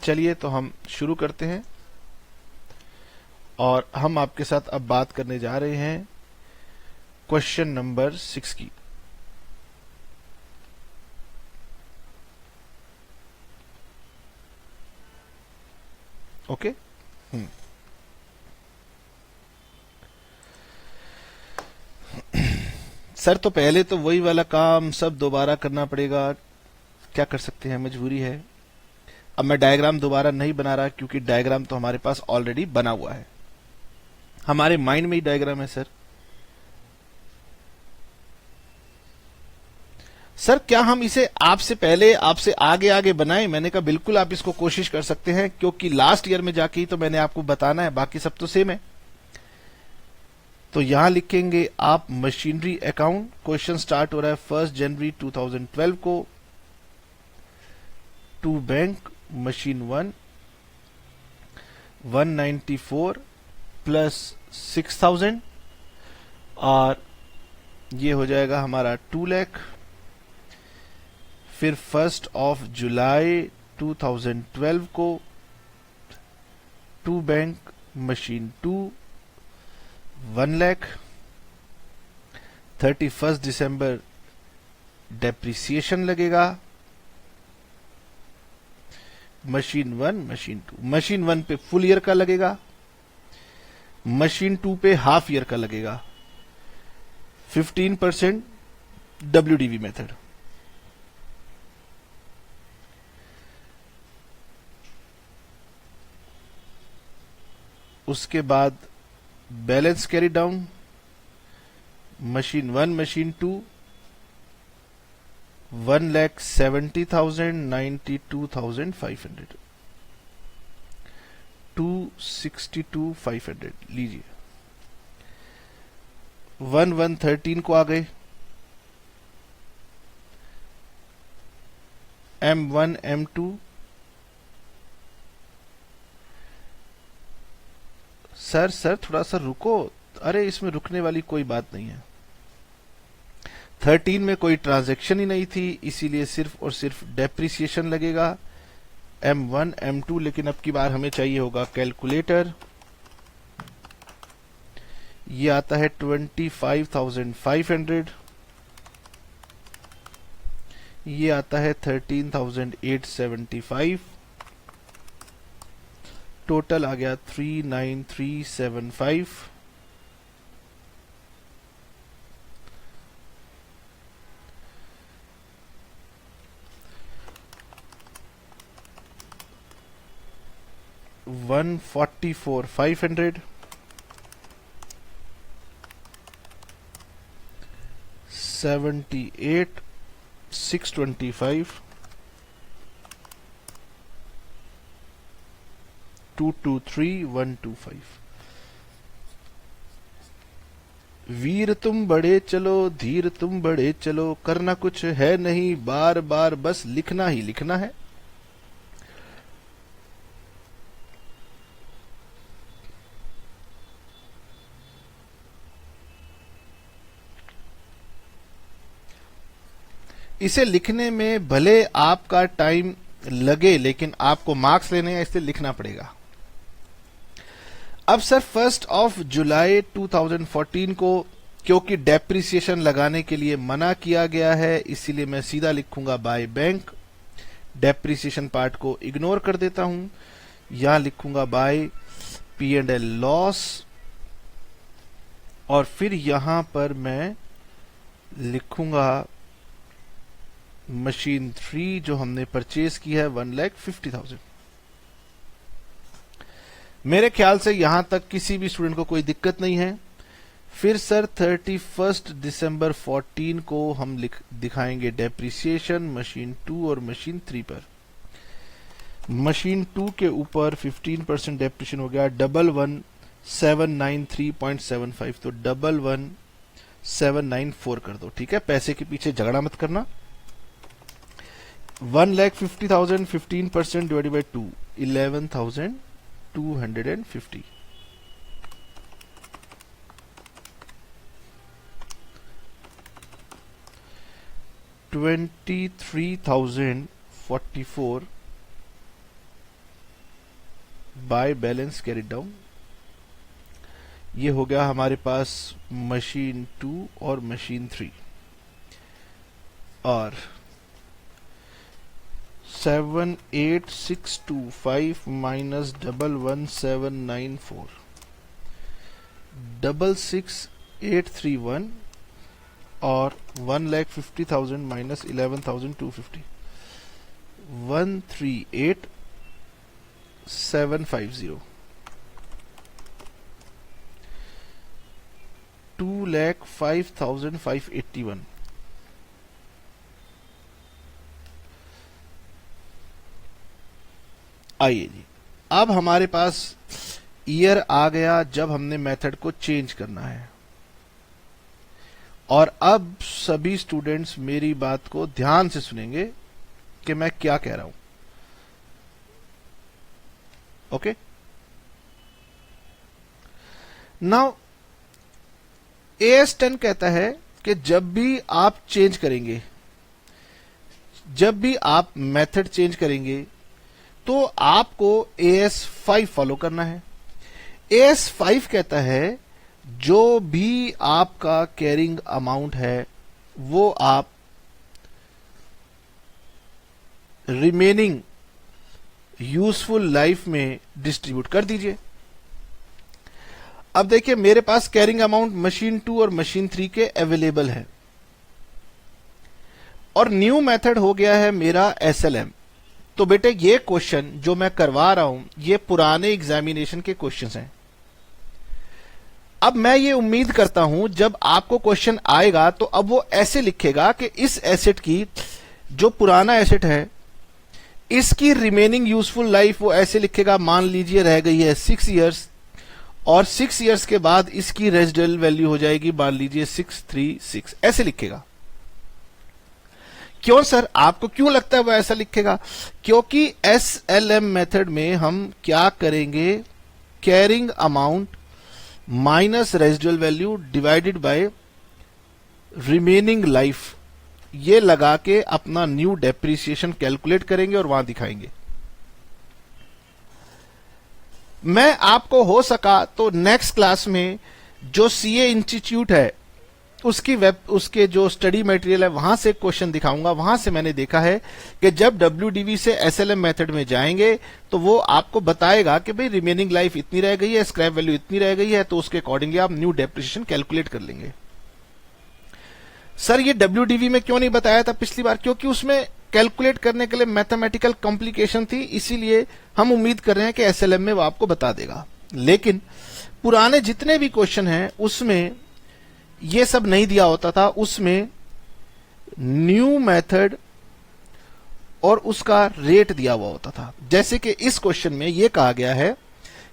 चलिए तो हम शुरू करते हैं और हम आपके साथ अब बात करने जा रहे हैं क्वेश्चन नंबर 6 की। ओके, सर तो पहले तो वही वाला काम सब दोबारा करना पड़ेगा, क्या कर सकते हैं, मजबूरी है। अब मैं डायग्राम दोबारा नहीं बना रहा क्योंकि डायग्राम तो हमारे पास ऑलरेडी बना हुआ है, हमारे माइंड में ही डायग्राम है सर। सर क्या हम इसे आपसे पहले आपसे आगे आगे बनाएं? मैंने कहा बिल्कुल आप इसको कोशिश कर सकते हैं क्योंकि लास्ट ईयर में जाके ही तो मैंने आपको बताना है, बाकी सब तो सेम है। तो यहां लिखेंगे आप मशीनरी अकाउंट, क्वेश्चन स्टार्ट हो रहा है 1st January 2012 को, टू बैंक मशीन 1 194 प्लस 6000 और ये हो जाएगा हमारा 2 लाख। फिर 1st of July 2012 को टू बैंक मशीन 2 1 लाख। 31st December डेप्रिसिएशन लगेगा, मशीन 1 मशीन 2, मशीन 1 पे फुल ईयर का लगेगा, मशीन 2 पे हाफ ईयर का लगेगा, 15% WDV मेथड। उसके बाद balance carry down, machine 1 machine 2 1,70,000, 92,500, 262,500 लीजिए। 1113 को आ गए, M1 M2 सर थोड़ा सा रुको, अरे इसमें रुकने वाली कोई बात नहीं है। 13 में कोई ट्रांजैक्शन ही नहीं थी, इसीलिए सिर्फ और सिर्फ डेप्रिसिएशन लगेगा M1 M2। लेकिन अब की बार हमें चाहिए होगा कैलकुलेटर। ये आता है 25,500, ये आता है 13,875, टोटल आ गया 39375। $144,500, 78,625, 223,125। वीर तुम बड़े चलो, धीर तुम बड़े चलो, करना कुछ है नहीं, बार बार बस लिखना ही लिखना है। इसे लिखने में भले आपका टाइम लगे, लेकिन आपको मार्क्स लेने हैं, इसलिए लिखना पड़ेगा। अब सर 1 जुलाई 2014 को क्योंकि डेप्रिसिएशन लगाने के लिए मना किया गया है, इसीलिए मैं सीधा लिखूंगा बाय बैंक। डेप्रिसिएशन पार्ट को इग्नोर कर देता हूं, यहां लिखूंगा बाय P&L लॉस, और फिर यहां पर मैं लिखूंगा मशीन 3 जो हमने परचेज की है 1,50,000। मेरे ख्याल से यहां तक किसी भी स्टूडेंट को कोई दिक्कत नहीं है। फिर सर 31 दिसंबर 14 को हम दिखाएंगे डेप्रिसिएशन मशीन 2 और मशीन 3 पर। मशीन 2 के ऊपर 15% डेप्रिसिएशन हो गया 11,793.75, तो 11,794 कर दो, ठीक है। पैसे के पीछे झगड़ा मत करना। 1,50,000 15% divided by 2, 11,250। $23,044 by balance carry down. ये हो गया हमारे पास मशीन 2 और मशीन 3। और 78,625 माइनस 11,794, 66,831, और 1,50,000 माइनस 11,250, 138,750, 2,05,581। आइए जी, अब हमारे पास ईयर आ गया जब हमने मेथड को चेंज करना है। और अब सभी स्टूडेंट्स मेरी बात को ध्यान से सुनेंगे कि मैं क्या कह रहा हूं। ओके, नाउ AS10 कहता है कि जब भी आप चेंज करेंगे, जब भी आप मेथड चेंज करेंगे, तो आपको AS5 फॉलो करना है। AS5 कहता है जो भी आपका कैरिंग अमाउंट है वो आप रिमेनिंग यूजफुल लाइफ में डिस्ट्रीब्यूट कर दीजिए। अब देखिए मेरे पास कैरिंग अमाउंट मशीन 2 और मशीन 3 के अवेलेबल है, और न्यू मेथड हो गया है मेरा SLM। तो बेटे ये क्वेश्चन जो मैं करवा रहा हूं ये पुराने एग्जामिनेशन के क्वेश्चंस हैं। अब मैं ये उम्मीद करता हूं जब आपको क्वेश्चन आएगा तो अब वो ऐसे लिखेगा कि इस एसेट की जो पुराना एसेट है इसकी रिमेनिंग यूजफुल लाइफ वो ऐसे लिखेगा, मान लीजिए रह गई है 6 इयर्स, और 6 इयर्स के बाद इसकी रेजिडुअल वैल्यू हो जाएगी मान लीजिए 636, ऐसे लिखेगा। क्यों सर, आपको क्यों लगता है वो ऐसा लिखेगा? क्योंकि एसएलएम मेथड में हम क्या करेंगे, carrying amount minus residual value divided by remaining life, ये लगा के अपना न्यू डेप्रिसिएशन कैलकुलेट करेंगे और वहां दिखाएंगे। मैं आपको हो सका तो नेक्स्ट क्लास में जो सीए इंस्टीट्यूट है उसके जो स्टडी मटेरियल है वहां से क्वेश्चन दिखाऊंगा। वहां से मैंने देखा है कि जब डब्ल्यूडीवी से एसएलएम मेथड में जाएंगे तो वो आपको बताएगा कि भाई रिमेनिंग लाइफ इतनी रह गई है, स्क्रैप वैल्यू इतनी रह गई है, तो उसके अकॉर्डिंगली आप न्यू डेप्रिसिएशन कैलकुलेट कर लेंगे। सर ये डब्ल्यूडीवी में क्यों नहीं बताया था पिछली बार? क्योंकि उसमें कैलकुलेट करने के लिए मैथमेटिकल कॉम्प्लिकेशन थी, इसीलिए हम उम्मीद कर रहे हैं कि एसएलएम में वो आपको बता देगा। लेकिन पुराने जितने भी क्वेश्चन हैं उसमें ये सब नहीं दिया होता था, उसमें न्यू मेथड और उसका रेट दिया हुआ होता था। जैसे कि इस क्वेश्चन में ये कहा गया है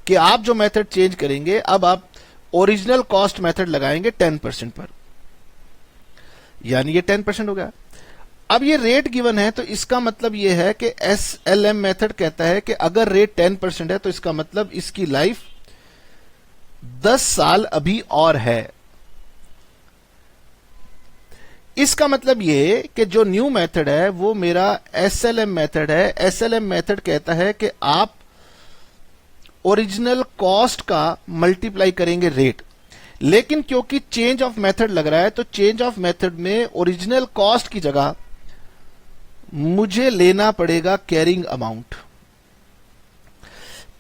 कि आप जो मेथड चेंज करेंगे, अब आप ओरिजिनल कॉस्ट मेथड लगाएंगे 10% पर, यानी ये 10% हो गया। अब ये रेट गिवन है तो इसका मतलब ये है कि एसएलएम मेथड कहता है कि अगर रेट 10% है तो इसका मतलब इसकी लाइफ 10 साल अभी और है। इसका मतलब ये कि जो न्यू मेथड है वो मेरा एसएलएम मेथड है। एसएलएम मेथड कहता है कि आप ओरिजिनल कॉस्ट का मल्टीप्लाई करेंगे रेट, लेकिन क्योंकि चेंज ऑफ मेथड लग रहा है तो चेंज ऑफ मेथड में ओरिजिनल कॉस्ट की जगह मुझे लेना पड़ेगा कैरिंग अमाउंट।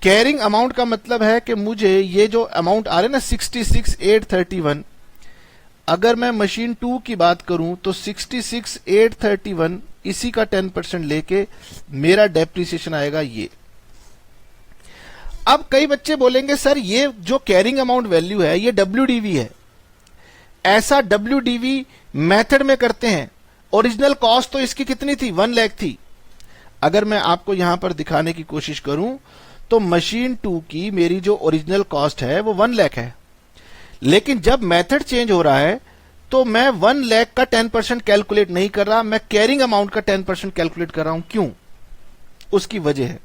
कैरिंग अमाउंट का मतलब है कि मुझे ये जो अमाउंट आ रहे ना 66,831, अगर मैं मशीन 2 की बात करूं तो 66,831 इसी का 10% लेके मेरा डेप्रिसिएशन आएगा ये। अब कई बच्चे बोलेंगे सर ये जो कैरिंग अमाउंट वैल्यू है ये डब्ल्यूडीवी है, ऐसा डब्ल्यूडीवी मेथड में करते हैं, ओरिजिनल कॉस्ट तो इसकी कितनी थी, 1 लाख थी। अगर मैं आपको यहां पर दिखाने की कोशिश करूं तो मशीन 2 की मेरी जो ओरिजिनल कॉस्ट है वो 1 लाख है, लेकिन जब मेथड चेंज हो रहा है तो मैं 1 लाख का 10% कैलकुलेट नहीं कर रहा, मैं कैरिंग अमाउंट का 10% कैलकुलेट कर रहा हूं। क्यों? उसकी वजह है,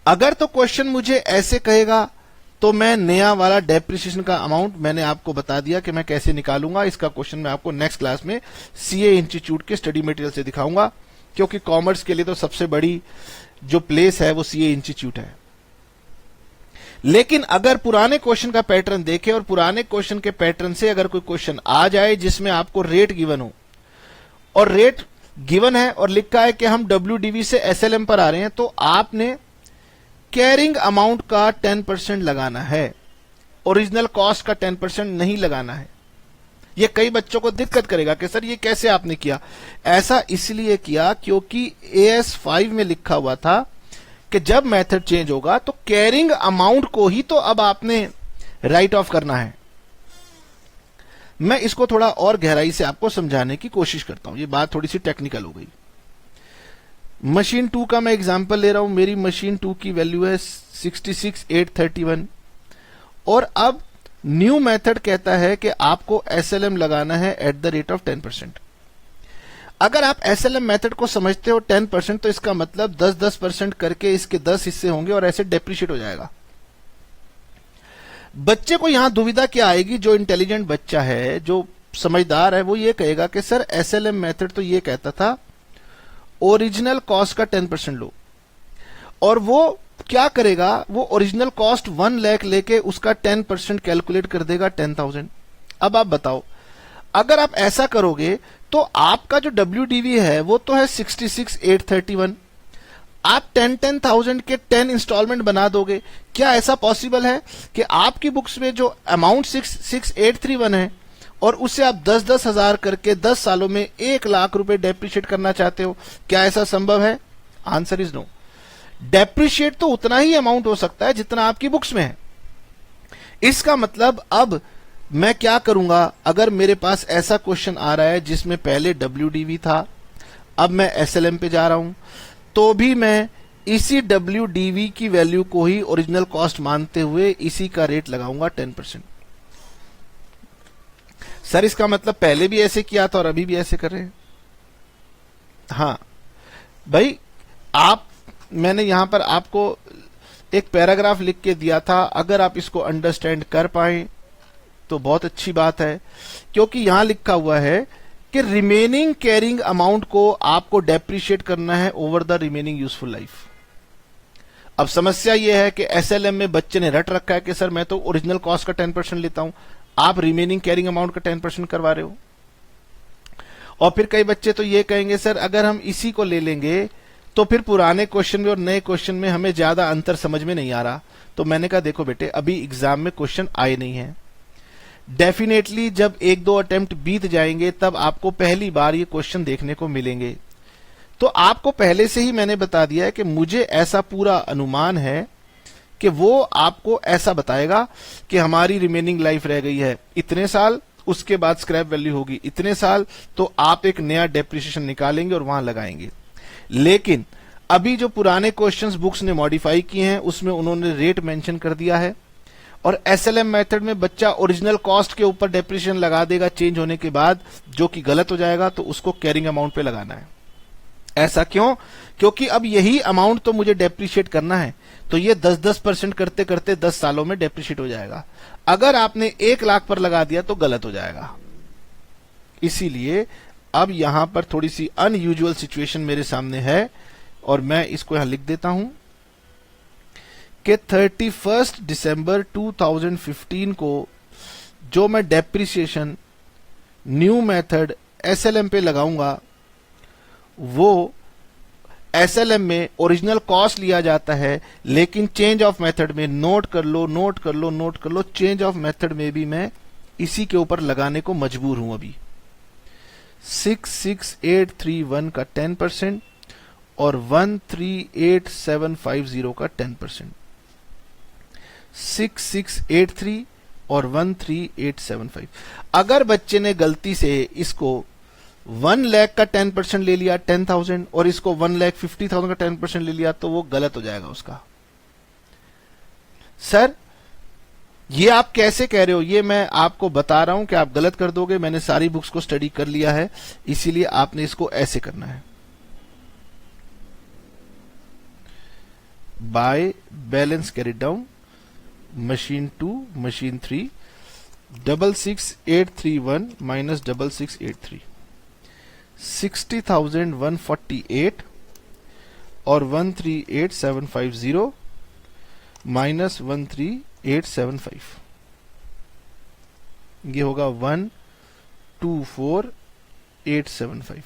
अगर तो क्वेश्चन मुझे ऐसे कहेगा तो मैं नया वाला डेप्रिसिएशन का अमाउंट मैंने आपको बता दिया कि मैं कैसे निकालूंगा। इसका क्वेश्चन मैं आपको नेक्स्ट क्लास में सीए इंस्टीट्यूट के स्टडी मटेरियल से दिखाऊंगा, क्योंकि कॉमर्स के लिए तो सबसे बड़ी जो प्लेस है वो सीए इंस्टीट्यूट है। लेकिन अगर पुराने क्वेश्चन का पैटर्न देखें और पुराने क्वेश्चन के पैटर्न से अगर कोई क्वेश्चन आ जाए जिसमें आपको रेट गिवन हो और रेट गिवन है और लिखा है कि हम डब्ल्यूडीवी से एसएलएम पर आ रहे हैं, तो आपने कैरिंग अमाउंट का 10% लगाना है, ओरिजिनल कॉस्ट का 10% नहीं लगाना है। ये कई बच्चों को दिक्कत करेगा कि सर ये कैसे आपने किया। ऐसा इसलिए किया क्योंकि AS5 में लिखा हुआ था कि जब मेथड चेंज होगा तो कैरिंग अमाउंट को ही तो अब आपने राइट ऑफ करना है। मैं इसको थोड़ा और गहराई से आपको समझाने की कोशिश करता हूं, ये बात थोड़ी सी टेक्निकल हो गई। मशीन 2 का मैं एग्जांपल ले रहा हूं, मेरी मशीन 2 की वैल्यू है 66,831 और अब न्यू मेथड कहता है कि आपको एसएलएम लगाना है एट द रेट ऑफ 10%। अगर आप एसएलएम मेथड को समझते हो 10%, तो इसका मतलब 10-10% करके इसके 10 हिस्से होंगे और ऐसे डेप्रिशिएट हो जाएगा। बच्चे को यहां दुविधा क्या आएगी, जो इंटेलिजेंट बच्चा है, जो समझदार है, वो ये कहेगा कि सर एसएलएम मेथड तो ये कहता था ओरिजिनल कॉस्ट का 10% लो, और वो क्या करेगा, वो ओरिजिनल कॉस्ट 1 लाख लेके उसका 10% कैलकुलेट कर देगा 10,000। अब आप बताओ, अगर आप ऐसा करोगे तो आपका जो डब्ल्यूडीवी है वो तो है 66,831, आप 10,000 के 10 इंस्टॉलमेंट बना दोगे। क्या ऐसा पॉसिबल है कि आपकी बुक्स में जो अमाउंट 66,831 है और उससे आप 10-10 हजार करके 10 सालों में 1 लाख रुपए डेप्रिशिएट करना चाहते हो? क्या ऐसा संभव है? Answer is no. डेप्रिशिएट तो उतना ही अमाउंट हो सकता है जितना आपकी बुक्स में है। इसका मतलब अब मैं क्या करूंगा, अगर मेरे पास ऐसा क्वेश्चन आ रहा है जिसमें पहले डब्ल्यूडीवी था, अब मैं SLM पे जा रहा हूं, तो भी मैं इसी WDV की वैल्यू को ही ओरिजिनल कॉस्ट मानते हुए इसी का रेट लगाऊंगा 10%। सर इसका मतलब पहले भी ऐसे किया था और अभी भी ऐसे कर रहे हैं? हाँ भाई, मैंने यहां पर आपको एक पैराग्राफ लिख के दिया था, अगर आप इसको अंडरस्टैंड कर पाए तो बहुत अच्छी बात है, क्योंकि यहां लिखा हुआ है कि रिमेनिंग कैरिंग अमाउंट को आपको डेप्रिशिएट करना है over the remaining useful life. अब समस्या यह है कि SLM में बच्चे ने रट रखा है कि सर मैं तो ओरिजिनल कॉस्ट का 10% लेता हूं, आप रिमेनिंग कैरिंग अमाउंट का 10% करवा रहे हो। और फिर कई बच्चे तो ये कहेंगे सर अगर हम इसी को ले लेंगे तो फिर पुराने क्वेश्चन में और नए क्वेश्चन में हमें ज्यादा अंतर समझ में नहीं आ रहा। तो मैंने कहा देखो बेटे, अभी एग्जाम में क्वेश्चन आए नहीं है, डेफिनेटली जब 1-2 अटेम्प्ट बीत जाएंगे तब आपको पहली बार ये क्वेश्चन देखने को मिलेंगे। तो आपको पहले से ही मैंने बता दिया है कि मुझे ऐसा पूरा अनुमान है कि वो आपको ऐसा बताएगा कि हमारी रिमेनिंग लाइफ रह गई है इतने साल, उसके बाद स्क्रैप वैल्यू होगी इतने साल, तो आप एक नया डेप्रिसिएशन निकालेंगे और वहां लगाएंगे। लेकिन अभी जो पुराने क्वेश्चंस बुक्स ने मॉडिफाई किए हैं उसमें उन्होंने रेट मेंशन कर दिया है, और SLM मेथड में बच्चा ओरिजिनल कॉस्ट के ऊपर डेप्रिसिएशन लगा देगा चेंज होने के बाद, जो कि गलत हो जाएगा, तो उसको कैरिंग अमाउंट पे लगाना है। ऐसा क्यों? क्योंकि अब यही अमाउंट तो मुझे डेप्रिशिएट करना है, तो ये 10-10% करते करते 10 सालों में डेप्रिशिएट हो जाएगा। अगर आपने 1 लाख पर लगा दिया तो गलत हो जाएगा। इसीलिए अब यहां पर थोड़ी सी अनयूजुअल सिचुएशन मेरे सामने है, और मैं इसको यहां लिख देता हूं कि 31 दिसंबर 2015 को जो मैं डेप्रिसिएशन न्यू मेथड SLM पे लगाऊंगा, वो SLM में ओरिजिनल कॉस्ट लिया जाता है, लेकिन चेंज ऑफ मेथड में नोट कर लो, चेंज ऑफ मेथड में भी मैं इसी के ऊपर लगाने को मजबूर हूं। अभी 66831 का 10% और 138750 का 10%, 6683 और 13875। अगर बच्चे ने गलती से इसको 1 लाख का 10% ले लिया 10,000 और इसको 1,50,000 का 10% ले लिया, तो वो गलत हो जाएगा उसका। सर ये आप कैसे कह रहे हो? ये मैं आपको बता रहा हूं कि आप गलत कर दोगे। मैंने सारी बुक्स को स्टडी कर लिया है, इसीलिए आपने इसको ऐसे करना है। By balance carried down machine 2 machine 3 66831 minus 6683 60,148 और 138,750 माइनस 13875, ये होगा 124,875।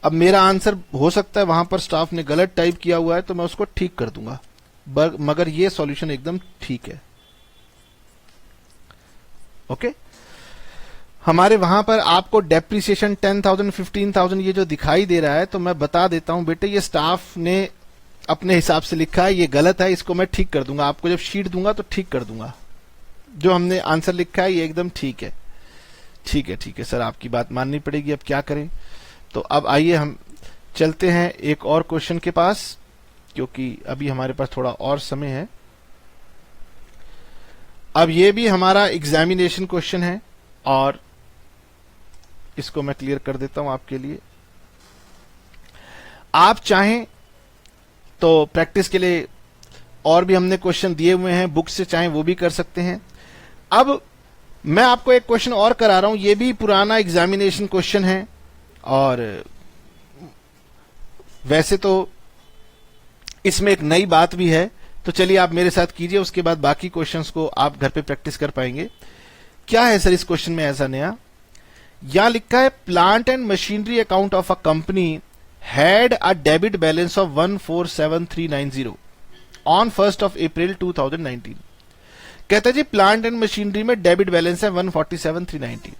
अब मेरा आंसर हो सकता है वहां पर स्टाफ ने गलत टाइप किया हुआ है, तो मैं उसको ठीक कर दूंगा, मगर ये सॉल्यूशन एकदम ठीक है। ओके, हमारे वहां पर आपको डेप्रिसिएशन 10,000 15,000 ये जो दिखाई दे रहा है, तो मैं बता देता हूं बेटे, ये स्टाफ ने अपने हिसाब से लिखा है, ये गलत है, इसको मैं ठीक कर दूंगा। आपको जब शीट दूंगा तो ठीक कर दूंगा। जो हमने आंसर लिखा है ये एकदम ठीक है। ठीक है सर, आपकी बात माननी पड़ेगी, अब क्या करें। तो अब आइए हम चलते हैं एक और क्वेश्चन के पास, क्योंकि अभी हमारे पास थोड़ा और समय है। अब ये भी हमारा एग्जामिनेशन क्वेश्चन है और इसको मैं क्लियर कर देता हूं आपके लिए। आप चाहें तो प्रैक्टिस के लिए और भी हमने क्वेश्चन दिए हुए हैं, बुक से चाहें वो भी कर सकते हैं। अब मैं आपको एक क्वेश्चन और करा रहा हूं, ये भी पुराना एग्जामिनेशन क्वेश्चन है, और वैसे तो इसमें एक नई बात भी है, तो चलिए आप मेरे साथ कीजिए, उसके बाद बाकी क्वेश्चंस को आप घर पे प्रैक्टिस कर पाएंगे। क्या है सर इस क्वेश्चन में ऐसा नया? यहां लिखा है plant and machinery account of a company had a debit balance of 147,390 on 1 अप्रैल 2019। कहता है जी प्लांट एंड मशीनरी में डेबिट बैलेंस है 147,390।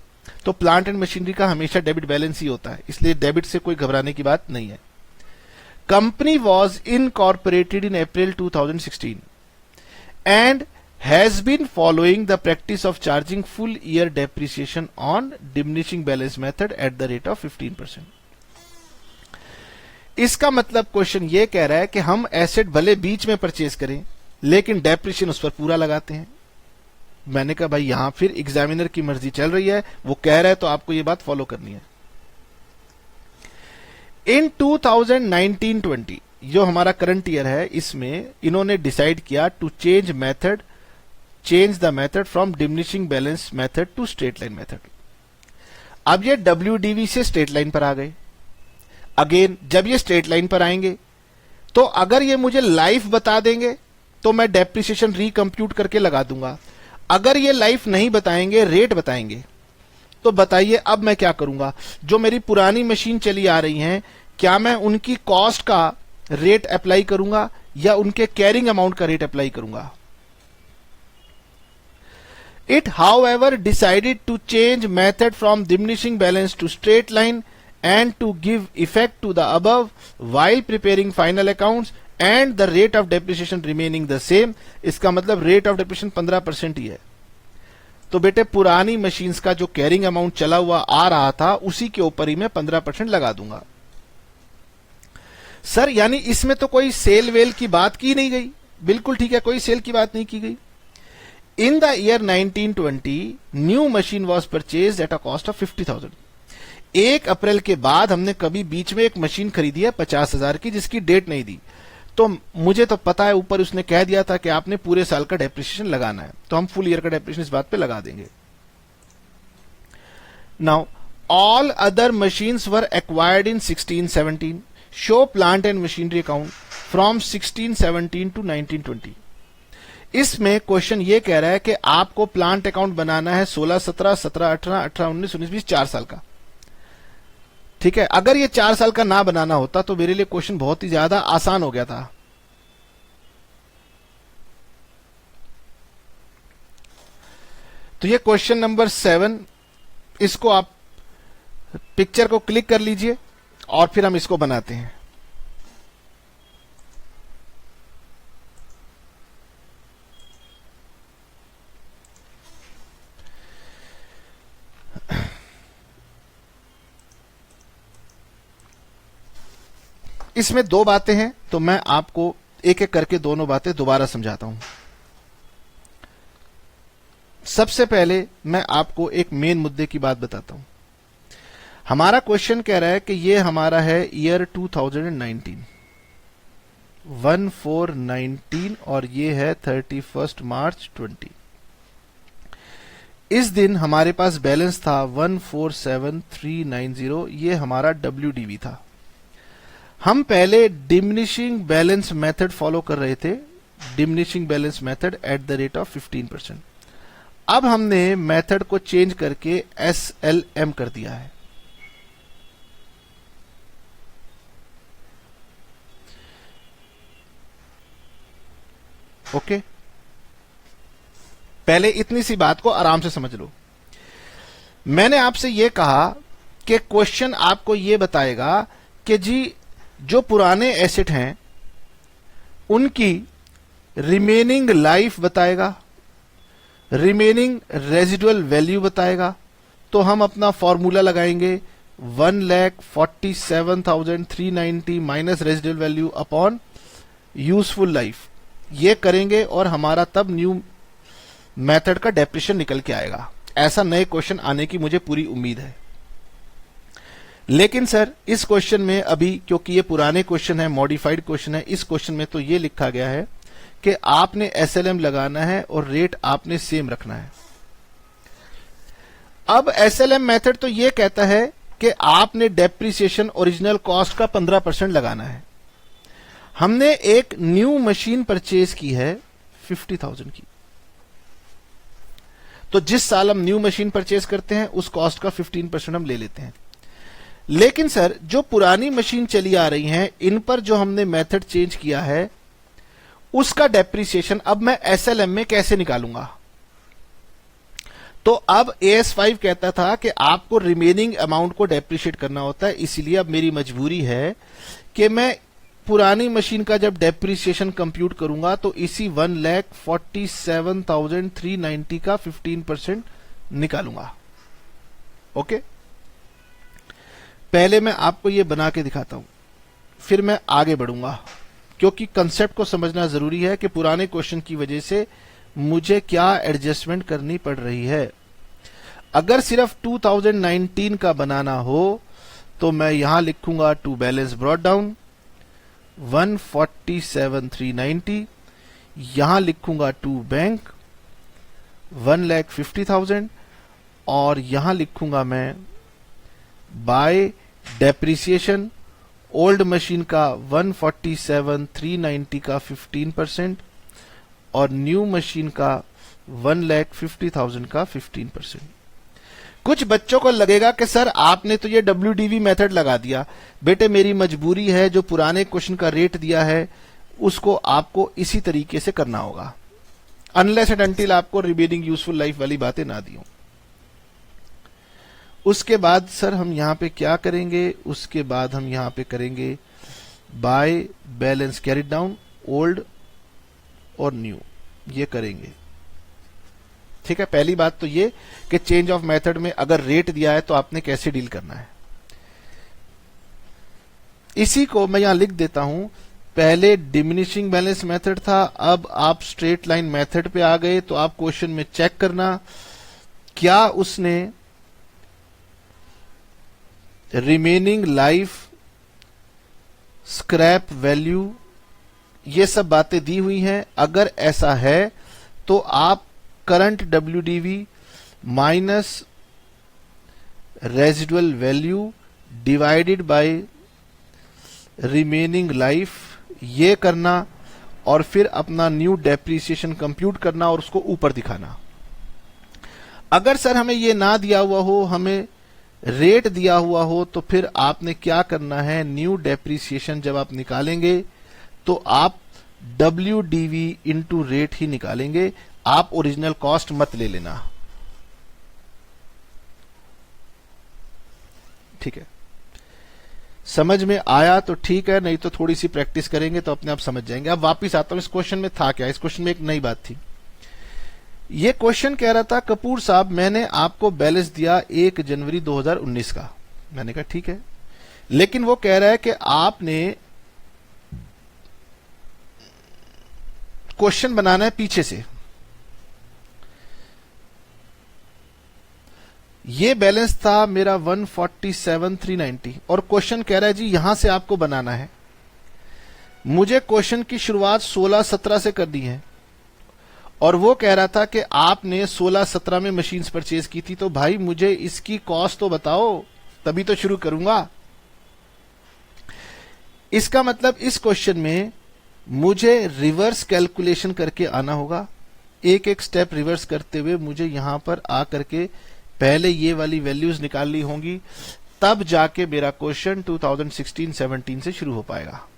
तो प्लांट एंड मशीनरी का हमेशा डेबिट बैलेंस ही होता है, इसलिए डेबिट से कोई घबराने की बात नहीं है। Company was incorporated in April 2016 and has been following the practice of charging full year depreciation on diminishing balance method at the rate of 15%. इसका मतलब क्वेश्चन ये कह रहा है कि हम एसेट भले बीच में परचेज करें लेकिन डेप्रिसिएशन उस पर पूरा लगाते हैं। मैंने कहा भाई यहां फिर एग्जामिनर की मर्जी चल रही है, वो कह रहा है तो आपको ये बात फॉलो करनी है। इन 2019-20 जो हमारा करंट ईयर है, इसमें इन्होंने डिसाइड किया to change the method from diminishing balance method to straight line method. अब ये WDV से स्ट्रेट लाइन पर आ गए। अगेन जब ये स्ट्रेट लाइन पर आएंगे तो अगर ये मुझे लाइफ बता देंगे तो मैं डेप्रिसिएशन रिकंप्यूट करके लगा दूंगा। अगर ये लाइफ नहीं बताएंगे, रेट बताएंगे, तो बताइए अब मैं क्या करूंगा। जो मेरी पुरानी मशीन चली आ रही हैं, क्या मैं उनकी कॉस्ट का रेट अप्लाई करूंगा या उनके कैरिंग अमाउंट का रेट अप्लाई करूंगा। It however decided to change method from diminishing balance to straight line and to give effect to the above while preparing final accounts and the rate of depreciation remaining the same। इसका मतलब rate of depreciation 15% ही है। तो बेटे पुरानी machines का जो carrying amount चला हुआ आ रहा था उसी के ऊपर ही मैं 15% लगा दूंगा। सर यानी इसमें तो कोई सेल वेल की बात की नहीं गई। बिल्कुल ठीक है, कोई सेल की बात नहीं की गई। In the year 1920, new machine was purchased at a cost of 50,000। 1 अप्रैल के बाद हमने कभी बीच में एक मशीन खरीदी है 50,000 की, जिसकी डेट नहीं दी। तो मुझे तो पता है, ऊपर उसने कह दिया था कि आपने पूरे साल का डेप्रिसिएशन लगाना है, तो हम फुल ईयर का डेप्रिसिएशन इस बात पे लगा देंगे। Now all other machines were acquired in 1617। Show plant and machinery account from 1617 to 1920। इसमें क्वेश्चन ये कह रहा है कि आपको प्लांट अकाउंट बनाना है 16, 17, 17, 18, 18, 19, 19, 20, 4 साल का। ठीक है, अगर ये 4 साल का ना बनाना होता तो मेरे लिए क्वेश्चन बहुत ही ज्यादा आसान हो गया था। तो ये क्वेश्चन नंबर 7, इसको आप पिक्चर को क्लिक कर लीजिए और फिर हम इसको बनाते हैं। इसमें 2 बातें हैं, तो मैं आपको एक एक करके दोनों बातें दोबारा समझाता हूं। सबसे पहले मैं आपको एक मेन मुद्दे की बात बताता हूं। हमारा क्वेश्चन कह रहा है कि ये हमारा है ईयर 2019, 1419, और ये है 31 मार्च 20। इस दिन हमारे पास बैलेंस था 147390। ये हमारा WDV था। हम पहले डिमिनिशिंग बैलेंस मेथड फॉलो कर रहे थे, diminishing balance method at the rate of 15%। अब हमने मेथड को चेंज करके SLM कर दिया है। ओके, पहले इतनी सी बात को आराम से समझ लो। मैंने आपसे यह कहा कि क्वेश्चन आपको यह बताएगा कि जी जो पुराने एसेट हैं उनकी रिमेनिंग लाइफ बताएगा, रिमेनिंग रेजिडुअल वैल्यू बताएगा। तो हम अपना फॉर्मूला लगाएंगे 1,47,390 minus residual value upon useful life. ये करेंगे और हमारा तब न्यू मेथड का डेप्रिसिएशन निकल के आएगा। ऐसा नए क्वेश्चन आने की मुझे पूरी उम्मीद है। लेकिन सर इस क्वेश्चन में अभी, क्योंकि ये पुराने क्वेश्चन है, मॉडिफाइड क्वेश्चन है, इस क्वेश्चन में तो ये लिखा गया है कि आपने SLM लगाना है और रेट आपने सेम रखना है। अब SLM मेथड तो ये कहता है कि आपने डेप्रिसिएशन ओरिजिनल कॉस्ट का 15% लगाना है। हमने एक न्यू मशीन परचेज की है 50,000 की, तो जिस साल हम न्यू मशीन परचेज करते हैं उस कॉस्ट का 15% हम ले लेते हैं। लेकिन सर जो पुरानी मशीन चली आ रही हैं, इन पर जो हमने मेथड चेंज किया है उसका डेप्रिसिएशन अब मैं SLM में कैसे निकालूंगा। तो अब AS5 कहता था कि आपको रिमेनिंग अमाउंट को डेप्रिशिएट करना होता है, इसीलिए अब मेरी मजबूरी है कि मैं पुरानी मशीन का जब डेप्रिसिएशन कंप्यूट करूंगा तो इसी 1,47,390 का 15% निकालूंगा। ओके, पहले मैं आपको यह बना के दिखाता हूं। फिर मैं आगे बढ़ूंगा, क्योंकि कंसेप्ट को समझना जरूरी है कि पुराने क्वेश्चन की वजह से मुझे क्या एडजस्टमेंट करनी पड़ रही है। अगर सिर्फ 2019 का बनाना हो तो मैं यहां लिखूंगा टू बैलेंस ब्रॉट डाउन 147,390, यहां लिखूंगा टू बैंक 1,50,000 और यहां लिखूंगा मैं बाय डेप्रिसिएशन ओल्ड मशीन का 147,390 का 15% और न्यू मशीन का 1,50,000 का 15%। कुछ बच्चों को लगेगा कि सर आपने तो ये WDV मेथड लगा दिया। बेटे मेरी मजबूरी है, जो पुराने क्वेश्चन का रेट दिया है उसको आपको इसी तरीके से करना होगा, अनलेस एंड अनटिल आपको रिमेनिंग यूजफुल लाइफ वाली बातें ना दी हो। उसके बाद सर हम यहां पे क्या करेंगे, उसके बाद हम यहां पे करेंगे by balance carried down old और न्यू, ये करेंगे। ठीक है, पहली बात तो ये कि चेंज ऑफ मेथड में अगर रेट दिया है तो आपने कैसे डील करना है। इसी को मैं यहां लिख देता हूं, पहले डिमिनिशिंग बैलेंस मेथड था, अब आप स्ट्रेट लाइन मेथड पे आ गए। तो आप क्वेश्चन में चेक करना क्या उसने रिमेनिंग लाइफ, स्क्रैप वैल्यू, ये सब बातें दी हुई हैं। अगर ऐसा है तो आप current WDV minus residual value divided by remaining life, ये करना और फिर अपना न्यू डेप्रिसिएशन कंप्यूट करना और उसको ऊपर दिखाना। अगर सर हमें ये ना दिया हुआ हो, हमें रेट दिया हुआ हो, तो फिर आपने क्या करना है, न्यू डेप्रिसिएशन जब आप निकालेंगे तो आप WDV इंटू रेट ही निकालेंगे, आप ओरिजिनल कॉस्ट मत ले लेना। ठीक है, समझ में आया तो ठीक है, नहीं तो थोड़ी सी प्रैक्टिस करेंगे तो अपने आप समझ जाएंगे। अब वापिस आता हूं, इस क्वेश्चन में था क्या। इस क्वेश्चन में एक नई बात थी। ये क्वेश्चन कह रहा था, कपूर साहब मैंने आपको बैलेंस दिया 1 जनवरी 2019 का। मैंने कहा ठीक है, लेकिन वो कह रहा है कि आपने क्वेश्चन बनाना है पीछे से। ये बैलेंस था मेरा 147,390 और क्वेश्चन कह रहा है जी यहां से आपको बनाना है। मुझे क्वेश्चन की शुरुआत 16-17 से करनी है और वो कह रहा था कि आपने 16-17 में मशीन्स परचेज की थी, तो भाई मुझे इसकी कॉस्ट तो बताओ, तभी तो शुरू करूंगा। इसका मतलब इस क्वेश्चन में मुझे रिवर्स कैलकुलेशन करके आना होगा। एक एक स्टेप रिवर्स करते हुए मुझे यहां पर आकर के पहले ये वाली वैल्यूज निकालनी होंगी, तब जाके मेरा क्वेश्चन 2016-17 से शुरू हो पाएगा।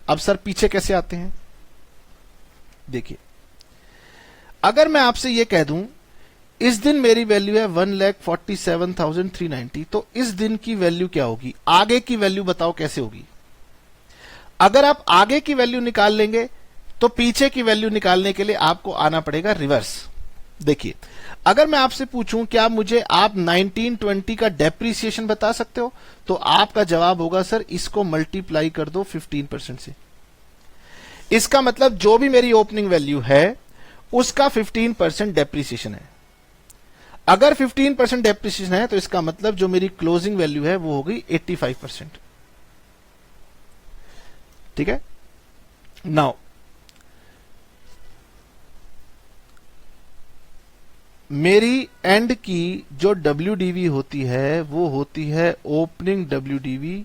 अब सर पीछे कैसे आते हैं, देखिए। अगर मैं आपसे ये कह दूं इस दिन मेरी वैल्यू है 1,47,390, तो इस दिन की वैल्यू क्या होगी, आगे की वैल्यू बताओ कैसे होगी। अगर आप आगे की वैल्यू निकाल लेंगे तो पीछे की वैल्यू निकालने के लिए आपको आना पड़ेगा रिवर्स। देखिए, अगर मैं आपसे पूछूं क्या मुझे आप 1920 का डेप्रिसिएशन बता सकते हो, तो आपका जवाब होगा सर इसको मल्टीप्लाई कर दो 15% से। इसका मतलब जो भी मेरी ओपनिंग वैल्यू है उसका 15% डेप्रिसिएशन है। अगर 15% डेप्रिसिएशन है तो इसका मतलब जो मेरी क्लोजिंग वैल्यू है वो होगी 85%। ठीक है, नाउ मेरी एंड की जो WDV होती है वो होती है opening WDV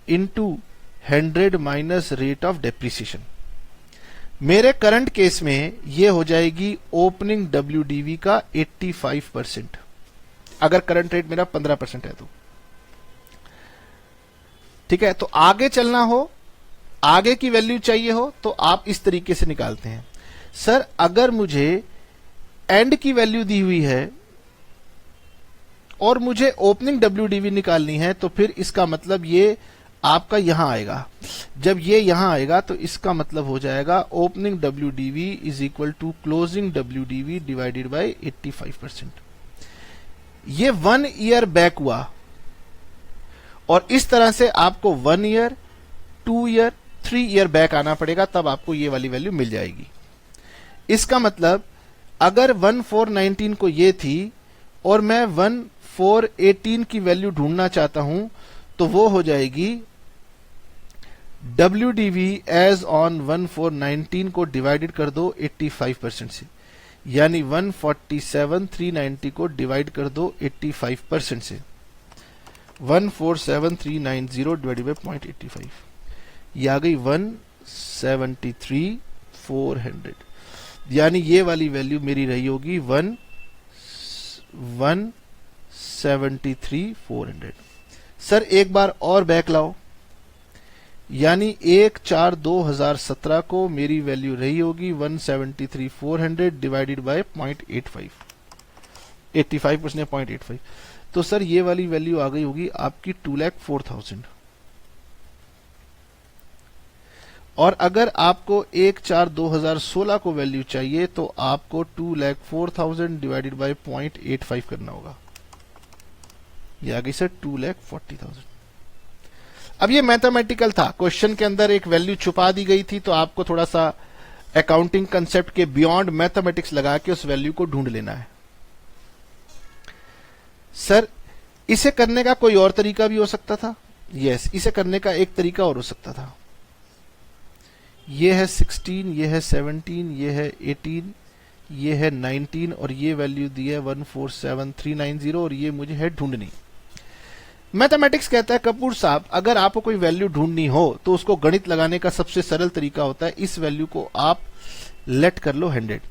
into 100 minus rate of depreciation. मेरे करंट केस में ये हो जाएगी ओपनिंग WDV का 85%, अगर करंट रेट मेरा 15% है तो। ठीक है, तो आगे चलना हो, आगे की वैल्यू चाहिए हो तो आप इस तरीके से निकालते हैं। सर अगर मुझे एंड की वैल्यू दी हुई है और मुझे ओपनिंग WDV निकालनी है, तो फिर इसका मतलब ये आपका यहां आएगा। जब ये यहां आएगा तो इसका मतलब हो जाएगा opening WDV is equal to closing WDV divided by 85%। ये 1 ईयर बैक हुआ और इस तरह से आपको 1 ईयर, 2 ईयर, 3 ईयर बैक आना पड़ेगा, तब आपको ये वाली वैल्यू मिल जाएगी। इसका मतलब अगर 1419 को ये थी और मैं 1418 की वैल्यू ढूंढना चाहता हूं तो वो हो जाएगी WDV एज ऑन 1419 को डिवाइडेड कर दो 85% से, यानी 147390 को डिवाइड कर दो 85% से, 147390 डिवाइडेड बाय 0.85, ये आ गई 173,400, यानी ये वाली वैल्यू मेरी रही होगी 173,400। सर एक बार और बैक लाओ, यानी 1/4/2017 को मेरी वैल्यू रही होगी 173,400 डिवाइडेड बाय 0.85, 85% 0.85, तो सर ये वाली वैल्यू आ गई होगी आपकी 2,04,000। और अगर आपको 1/4/2016 को वैल्यू चाहिए तो आपको 2,04,000 डिवाइडेड बाय 0.85 करना होगा, ये आ गई सर 2,40,000। अब ये मैथमेटिकल था, क्वेश्चन के अंदर एक वैल्यू छुपा दी गई थी, तो आपको थोड़ा सा अकाउंटिंग कंसेप्ट के बियॉन्ड मैथमेटिक्स लगा के उस वैल्यू को ढूंढ लेना है। सर इसे करने का कोई और तरीका भी हो सकता था? यस, इसे करने का एक तरीका और हो सकता था। ये है 16, ये है 17, ये है 18, ये है 19 और ये वैल्यू दी है 147,390 और ये मुझे है ढूंढनी। मैथमेटिक्स कहता है कपूर साहब अगर आपको कोई वैल्यू ढूंढनी हो तो उसको गणित लगाने का सबसे सरल तरीका होता है इस वैल्यू को आप लेट कर लो 100।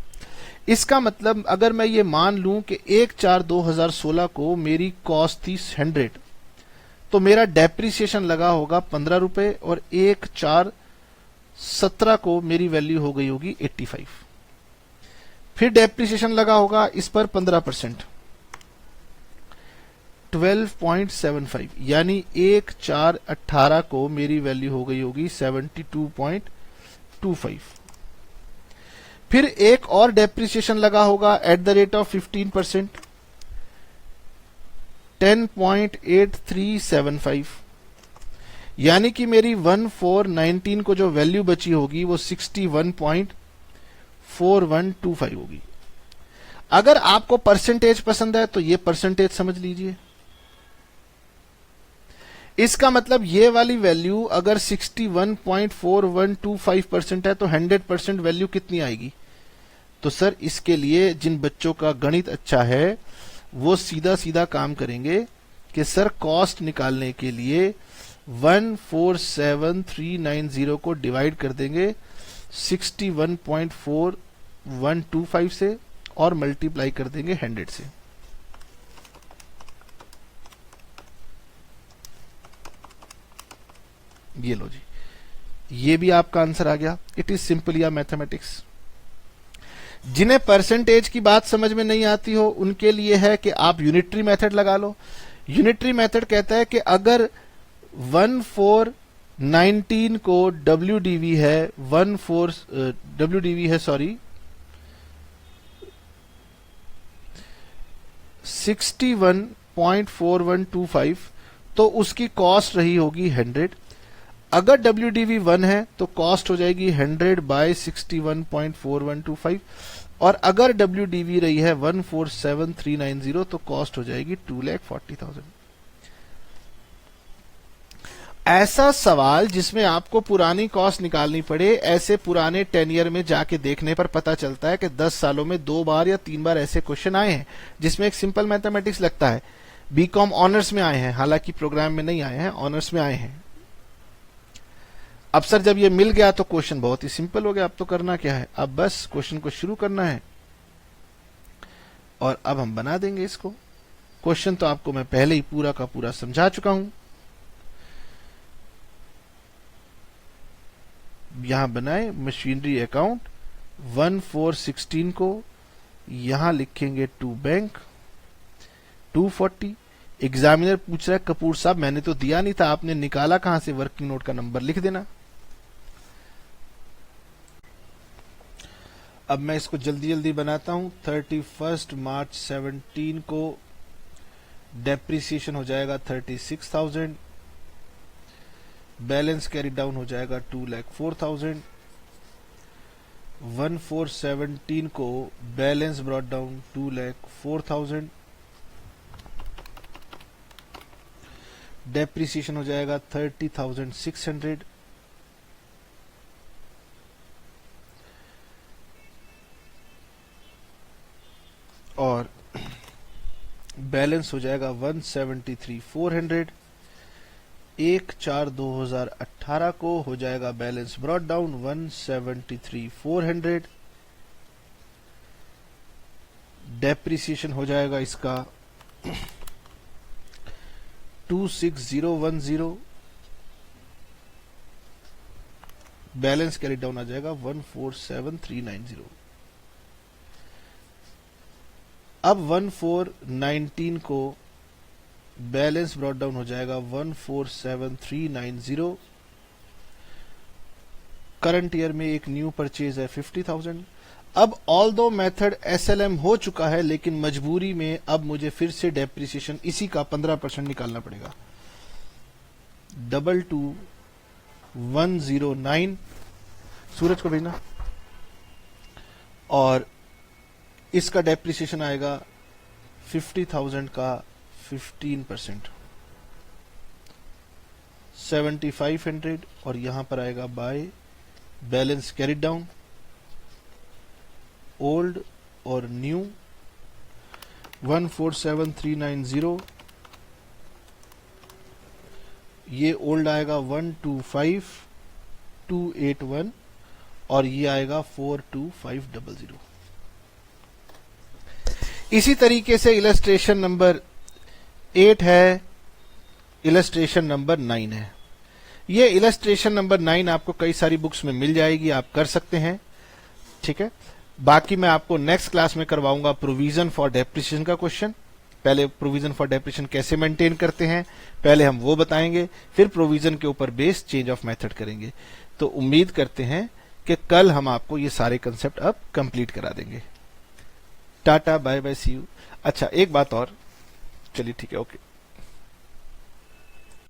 इसका मतलब अगर मैं ये मान लूं कि 1/4/2016 को मेरी कॉस्ट थी 100, तो मेरा डेप्रिसिएशन लगा होगा 15 रुपए और 1/4/17 को मेरी वैल्यू हो गई होगी 85। फिर डेप्रिसिएशन लगा होगा इस पर 15%, 12.75, यानी 1/4/18 को मेरी वैल्यू हो गई होगी 72.25। फिर एक और डेप्रिसिएशन लगा होगा एट द रेट ऑफ 15%, 10.8375, यानी कि मेरी 1419 को जो वैल्यू बची होगी वो 61.4125 होगी। अगर आपको परसेंटेज पसंद है तो ये परसेंटेज समझ लीजिए। इसका मतलब ये वाली वैल्यू अगर 61.4125% है तो 100% वैल्यू कितनी आएगी? तो सर इसके लिए जिन बच्चों का गणित अच्छा है वो सीधा सीधा काम करेंगे कि सर कॉस्ट निकालने के लिए 147,390 को डिवाइड कर देंगे 61.4125 से और मल्टीप्लाई कर देंगे 100 से। ये लो जी, ये भी आपका आंसर आ गया। इट इज सिंपल या मैथमेटिक्स। जिन्हें परसेंटेज की बात समझ में नहीं आती हो उनके लिए है कि आप यूनिटरी मेथड लगा लो। यूनिटरी मेथड कहता है कि अगर 1419 को WDV है 61.4125 तो उसकी कॉस्ट रही होगी 100। अगर WDV 1 है तो कॉस्ट हो जाएगी 100 बाय 61.4125 और अगर WDV रही है 147,390 तो कॉस्ट हो जाएगी 2,40,000। ऐसा सवाल जिसमें आपको पुरानी कॉस्ट निकालनी पड़े, ऐसे पुराने 10 ईयर में जाके देखने पर पता चलता है कि 10 सालों में 2 बार या 3 बार ऐसे क्वेश्चन आए हैं जिसमें एक सिंपल मैथमेटिक्स लगता है। बीकॉम ऑनर्स में आए हैं, हालांकि प्रोग्राम में नहीं आए हैं, ऑनर्स में आए हैं। अब सर जब ये मिल गया तो क्वेश्चन बहुत ही सिंपल हो गया। अब तो करना क्या है, अब बस क्वेश्चन को शुरू करना है और अब हम बना देंगे इसको। क्वेश्चन तो आपको मैं पहले ही पूरा का पूरा समझा चुका हूं। यहां बनाए मशीनरी अकाउंट 1416 को यहां लिखेंगे टू बैंक 240। एग्जामिनर पूछ रहा है कपूर साहब मैंने तो दिया नहीं था, आपने निकाला कहां से? वर्किंग नोट का नंबर लिख देना। अब मैं इसको जल्दी जल्दी बनाता हूं। 31 मार्च 17 को डेप्रिसिएशन हो जाएगा 36,000, बैलेंस कैरी डाउन हो जाएगा 2,04,000। 1417 को बैलेंस ब्रॉट डाउन 2,04,000। डेप्रिसिएशन हो जाएगा 30,600। और बैलेंस हो जाएगा 173,400। 1/4/2018 को हो जाएगा बैलेंस ब्रॉट डाउन 173,400। डेप्रिसिएशन हो जाएगा इसका 26010। बैलेंस कैरी डाउन आ जाएगा 147,390। अब 1419 को बैलेंस ब्रॉट डाउन हो जाएगा 147,390। करंट ईयर में एक न्यू परचेज है 50,000। अब ऑल दो मेथड SLM हो चुका है, लेकिन मजबूरी में अब मुझे फिर से डेप्रिसिएशन इसी का 15% निकालना पड़ेगा। 22,109 सूरज को भेजना, और इसका डेप्रिसिएशन आएगा 50,000 का 15%, 7,500। और यहां पर आएगा by balance carry down, old और न्यू 147,390। ये ओल्ड आएगा 125,281 और ये आएगा 42500। इसी तरीके से इलस्ट्रेशन नंबर 8 है, इलस्ट्रेशन नंबर 9 है। ये इलस्ट्रेशन नंबर 9 आपको कई सारी बुक्स में मिल जाएगी, आप कर सकते हैं, ठीक है। बाकी मैं आपको नेक्स्ट क्लास में करवाऊंगा प्रोविजन फॉर डेप्रिसिएशन का क्वेश्चन। पहले प्रोविजन फॉर डेप्रिसिएशन कैसे मेंटेन करते हैं, पहले हम वो बताएंगे, फिर प्रोविजन के ऊपर बेस्ड चेंज ऑफ मेथड करेंगे। तो उम्मीद करते हैं कि कल हम आपको ये सारे कंसेप्ट अब कंप्लीट करा देंगे। Tata, bye bye, see you. अच्छा, एक बात और, चलिए ठीक है, ओके।